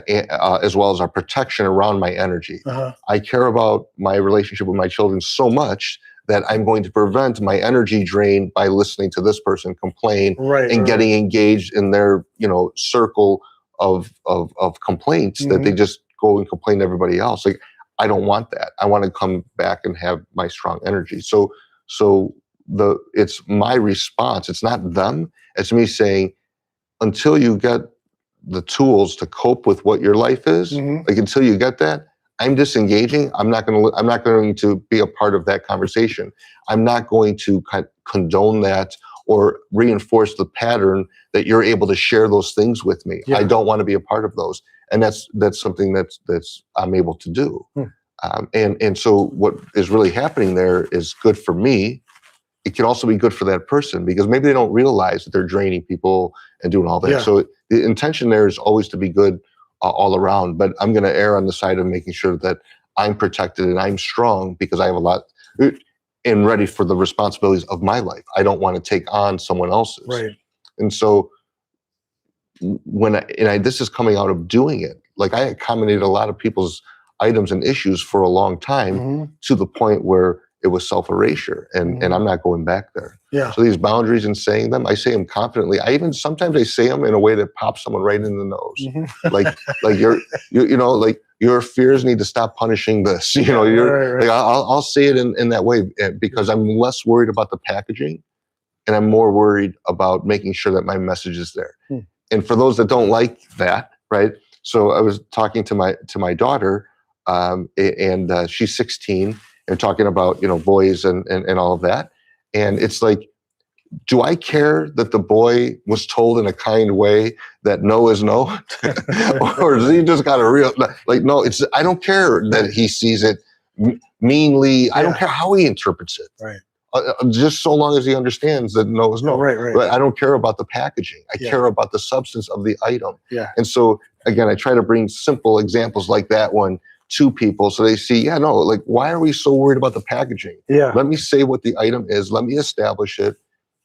Speaker 3: as well as our protection around my energy.
Speaker 1: Uh-huh.
Speaker 3: I care about my relationship with my children so much that I'm going to prevent my energy drain by listening to this person complain and getting engaged in their circle of complaints that they just go and complain to everybody else. Like, I don't want that. I want to come back and have my strong energy. So it's my response. It's not them. It's me saying, until you get the tools to cope with what your life is, like until you get that, I'm disengaging. I'm not going to be a part of that conversation. I'm not going to condone that or reinforce the pattern that you're able to share those things with me.
Speaker 1: Yeah.
Speaker 3: I don't want to be a part of those, and that's something that's I'm able to do. And so what is really happening there is good for me. It can also be good for that person, because maybe they don't realize that they're draining people and doing all that.
Speaker 1: Yeah.
Speaker 3: So the intention there is always to be good all around, but I'm going to err on the side of making sure that I'm protected and I'm strong, because I have a lot and ready for the responsibilities of my life. I don't want to take on someone else's.
Speaker 1: Right.
Speaker 3: And so this is coming out of doing it. Like, I accommodated a lot of people's items and issues for a long time, to the point where it was self-erasure, and I'm not going back there.
Speaker 1: Yeah.
Speaker 3: So these boundaries, and saying them, I say them confidently. Sometimes I say them in a way that pops someone right in the nose. like your fears need to stop punishing this.
Speaker 1: Right.
Speaker 3: Like, I'll say it in that way, because I'm less worried about the packaging, and I'm more worried about making sure that my message is there. And for those that don't like that, right? So I was talking to my daughter, and she's 16. And talking about boys and all of that, and it's like, do I care that the boy was told in a kind way that no is no, or does he just got a real no? I don't care that he sees it meanly. Yeah. I don't care how he interprets it.
Speaker 1: Right.
Speaker 3: Just so long as he understands that no is no.
Speaker 1: Right.
Speaker 3: But I don't care about the packaging. I care about the substance of the item.
Speaker 1: Yeah.
Speaker 3: And so again, I try to bring simple examples like that one to people, so they see, why are we so worried about the packaging?
Speaker 1: Yeah.
Speaker 3: Let me say what the item is, let me establish it,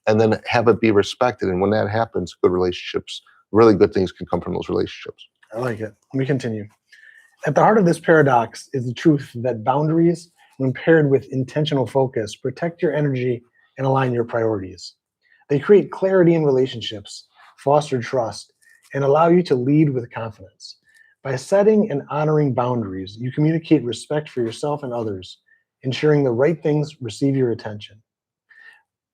Speaker 3: and then have it be respected. And when that happens, good relationships, really good things can come from those relationships.
Speaker 1: I like it. Let me continue. At the heart of this paradox is the truth that boundaries, when paired with intentional focus, protect your energy and align your priorities. They create clarity in relationships, foster trust, and allow you to lead with confidence. By setting and honoring boundaries, you communicate respect for yourself and others, ensuring the right things receive your attention.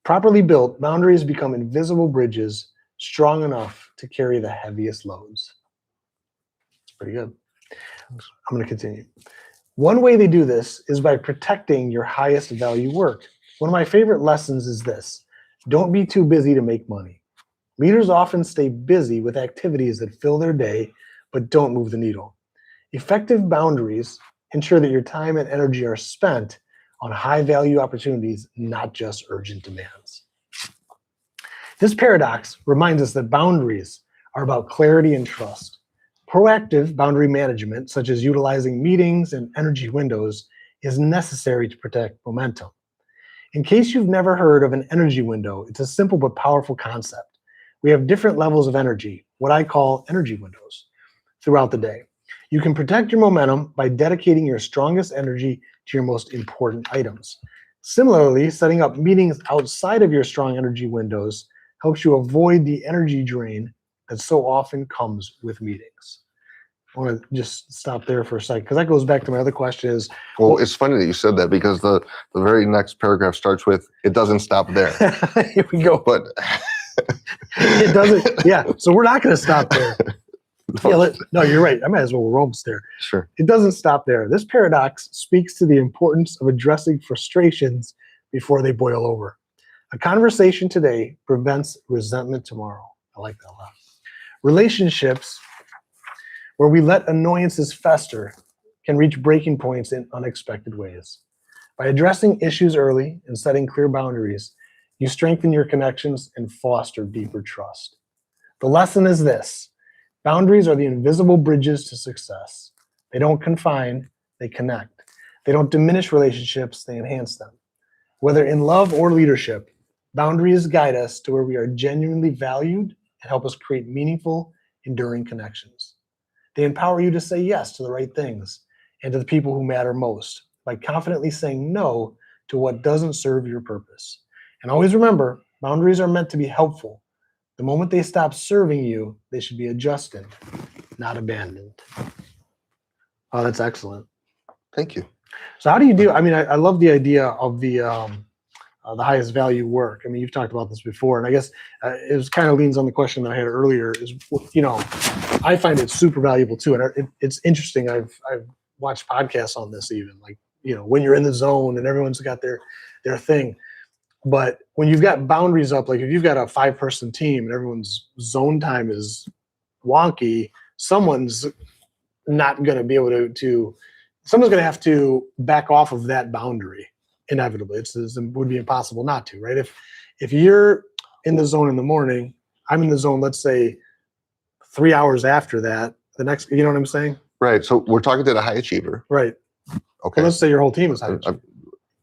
Speaker 1: Properly built, boundaries become invisible bridges, strong enough to carry the heaviest loads. It's pretty good. I'm going to continue. One way they do this is by protecting your highest value work. One of my favorite lessons is this: don't be too busy to make money. Leaders often stay busy with activities that fill their day but don't move the needle. Effective boundaries ensure that your time and energy are spent on high-value opportunities, not just urgent demands. This paradox reminds us that boundaries are about clarity and trust. Proactive boundary management, such as utilizing meetings and energy windows, is necessary to protect momentum. In case you've never heard of an energy window, it's a simple but powerful concept. We have different levels of energy, what I call energy windows, throughout the day. You can protect your momentum by dedicating your strongest energy to your most important items. Similarly, setting up meetings outside of your strong energy windows helps you avoid the energy drain that so often comes with meetings. I want to just stop there for a second because that goes back to my other question is,
Speaker 3: Well, it's funny that you said that because the very next paragraph starts with, it doesn't stop there.
Speaker 1: here we go.
Speaker 3: But
Speaker 1: It doesn't, yeah. So we're not going to stop there. No, you're right. I might as well, we're almost there.
Speaker 3: Sure.
Speaker 1: It doesn't stop there. This paradox speaks to the importance of addressing frustrations before they boil over. A conversation today prevents resentment tomorrow. I like that a lot. Relationships where we let annoyances fester can reach breaking points in unexpected ways. By addressing issues early and setting clear boundaries, you strengthen your connections and foster deeper trust. The lesson is this: boundaries are the invisible bridges to success. They don't confine, they connect. They don't diminish relationships, they enhance them. Whether in love or leadership, boundaries guide us to where we are genuinely valued and help us create meaningful, enduring connections. They empower you to say yes to the right things and to the people who matter most by confidently saying no to what doesn't serve your purpose. And always remember, boundaries are meant to be helpful. The moment they stop serving you, they should be adjusted, not abandoned. Oh, that's excellent.
Speaker 3: Thank you.
Speaker 1: So how do you do, I mean, I love the idea of the highest value work. I mean, you've talked about this before, and I guess it was kind of leans on the question that I had earlier is, I find it super valuable too. And it's interesting. I've watched podcasts on this even, like, when you're in the zone and everyone's got their thing. But when you've got boundaries up, like if you've got a 5-person team and everyone's zone time is wonky, someone's not going to be able to someone's going to have to back off of that boundary inevitably. It would be impossible not to, right? If you're in the zone in the morning, I'm in the zone, let's say 3 hours after that, the next, you know what I'm saying?
Speaker 3: Right. So we're talking to the high achiever.
Speaker 1: Right.
Speaker 3: Okay.
Speaker 1: Well, let's say your whole team is high achiever.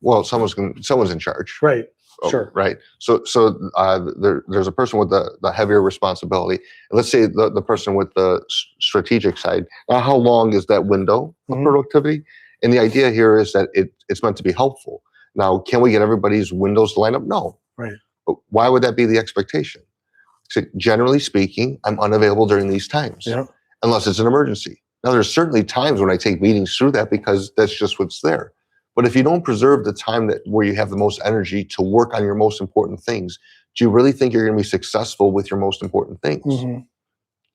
Speaker 3: Well, someone's in charge.
Speaker 1: Right.
Speaker 3: Oh,
Speaker 1: Sure.
Speaker 3: Right. So there's a person with the heavier responsibility. And let's say the person with the strategic side. Now, how long is that window of productivity? And the idea here is that it's meant to be helpful. Now, can we get everybody's windows to line up? No.
Speaker 1: Right.
Speaker 3: But why would that be the expectation? So generally speaking, I'm unavailable during these times, unless it's an emergency. Now, there's certainly times when I take meetings through that because that's just what's there. But if you don't preserve the time where you have the most energy to work on your most important things, do you really think you're going to be successful with your most important things?
Speaker 1: Mm-hmm.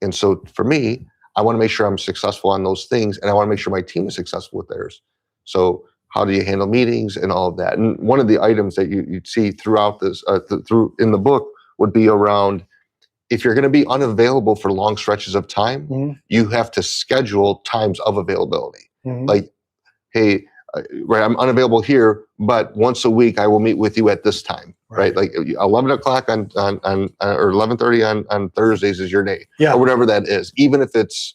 Speaker 3: And so for me, I want to make sure I'm successful on those things, and I want to make sure my team is successful with theirs. So how do you handle meetings and all of that? And one of the items that you'd see throughout this, in the book, would be around, if you're going to be unavailable for long stretches of time, you have to schedule times of availability. Like, hey, right, I'm unavailable here, but once a week I will meet with you at this time, right? Like 11 o'clock on or 11:30 on Thursdays is your day, or whatever that is. Even if it's,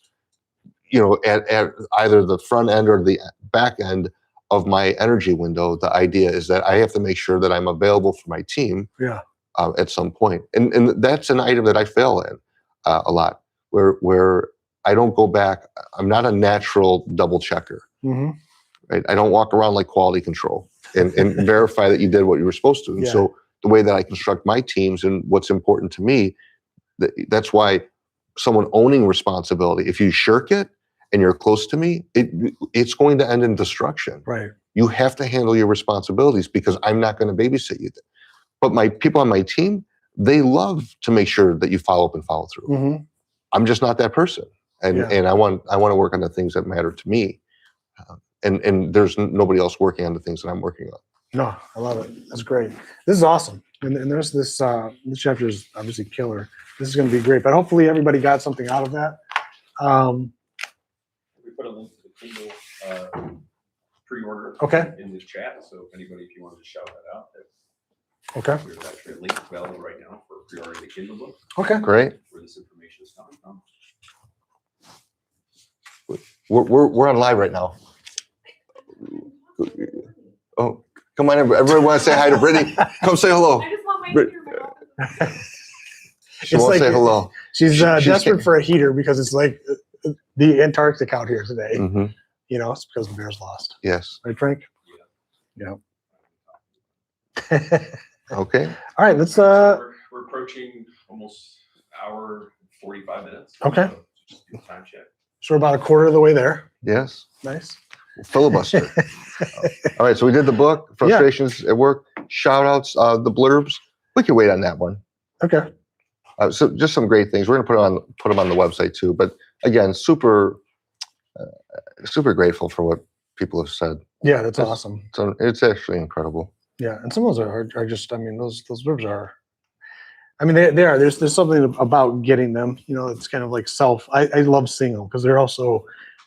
Speaker 3: at either the front end or the back end of my energy window, the idea is that I have to make sure that I'm available for my team at some point. And that's an item that I fail in a lot, where I don't go back. I'm not a natural double checker. Right? I don't walk around like quality control and verify that you did what you were supposed to. And so the way that I construct my teams and what's important to me, that's why someone owning responsibility, if you shirk it and you're close to me, it's going to end in destruction.
Speaker 1: Right.
Speaker 3: You have to handle your responsibilities because I'm not going to babysit you. But my people on my team, they love to make sure that you follow up and follow through. I'm just not that person. And I want to work on the things that matter to me. And there's nobody else working on the things that I'm working on.
Speaker 1: No, I love it. That's great. This is awesome. And there's this chapter is obviously killer. This is going to be great, but hopefully everybody got something out of that.
Speaker 2: We put a link to the Kindle pre-order in this chat. So if anybody, if you want to just shout that out, there's actually a link available right now for pre-ordering the Kindle book.
Speaker 3: Great.
Speaker 2: Where this information is coming from.
Speaker 3: We're on live right now. Oh, come on, everybody want to say hi to Brittany? Come say hello.
Speaker 4: I just want my
Speaker 3: Brit-
Speaker 4: heater.
Speaker 3: She
Speaker 1: It's
Speaker 3: won't
Speaker 1: like-
Speaker 3: say hello.
Speaker 1: She's
Speaker 3: She's
Speaker 1: desperate for a heater because it's like the Antarctic out here today.
Speaker 3: Hmm.
Speaker 1: You know, it's because the Bears lost.
Speaker 3: Yes.
Speaker 1: Right, Frank?
Speaker 2: Yeah.
Speaker 1: Yeah.
Speaker 3: Okay.
Speaker 1: All right, let's
Speaker 2: We're approaching almost hour 45 minutes.
Speaker 1: Okay.
Speaker 2: So just do a time check.
Speaker 1: so we're about a quarter of the way there.
Speaker 3: Yes.
Speaker 1: Nice.
Speaker 3: Filibuster. All right. So we did the book, Frustrations at Work, shout outs, the blurbs. We can wait on that one.
Speaker 1: Okay.
Speaker 3: So just some great things. We're going to put them on the website too. But again, super grateful for what people have said.
Speaker 1: Yeah, that's awesome.
Speaker 3: So it's actually incredible.
Speaker 1: Yeah, and some of those are just. I mean, those verbs are. I mean, they are. There's something about getting them. You know, it's kind of like self. I love seeing them because they're also,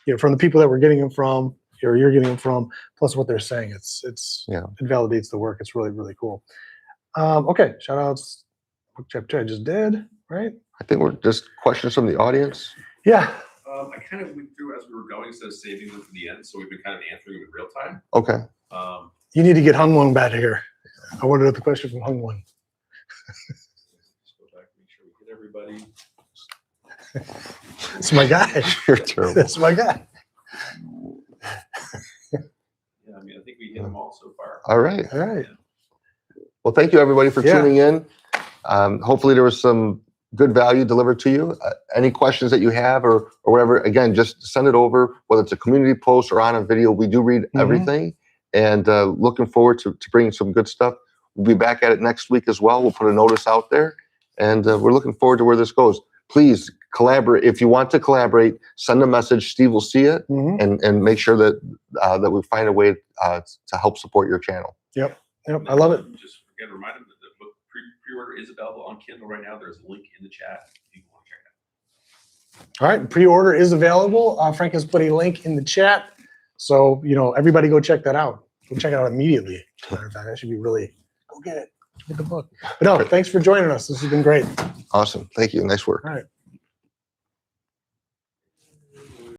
Speaker 1: you know, from the people that we're getting them from, or you're getting them from, plus what they're saying. It's
Speaker 3: Yeah.
Speaker 1: It validates the work. It's really, really cool. Okay, shout outs. Book chapter I just did, right?
Speaker 3: I think we're just questions from the audience.
Speaker 1: Yeah.
Speaker 2: I kind of went through as we were going instead of saving them for the end. So we've been kind of answering them in real time.
Speaker 3: Okay.
Speaker 1: You need to get Hung Won back here. I wanted the question from Hung Won.
Speaker 2: Just go back and make sure we hit everybody.
Speaker 1: That's my guy.
Speaker 3: You're terrible.
Speaker 1: That's my guy.
Speaker 2: Yeah, I mean, I think we hit them all so far.
Speaker 3: All right.
Speaker 1: All right.
Speaker 3: Well, thank you everybody for
Speaker 1: Yeah.
Speaker 3: tuning in. Hopefully there was some good value delivered to you. Any questions that you have or whatever, again, just send it over, whether it's a community post or on a video. We do read everything, and looking forward to bringing some good stuff. We'll be back at it next week as well. We'll put a notice out there, and we're looking forward to where this goes. Please collaborate. If you want to collaborate, send a message. Steve will see it, and make sure that we find a way to help support your channel.
Speaker 1: Yep. I love it.
Speaker 2: Just again, remind them that the book pre-order is available on Kindle right now. There's a link in the chat if you want to check it out.
Speaker 1: All right, pre-order is available. Frank has put a link in the chat, so you know everybody go check that out. Go check it out immediately. As a matter of fact, that should be really go get it. Get the book. But no, thanks for joining us. This has been great.
Speaker 3: Awesome. Thank you. Nice work.
Speaker 1: All right.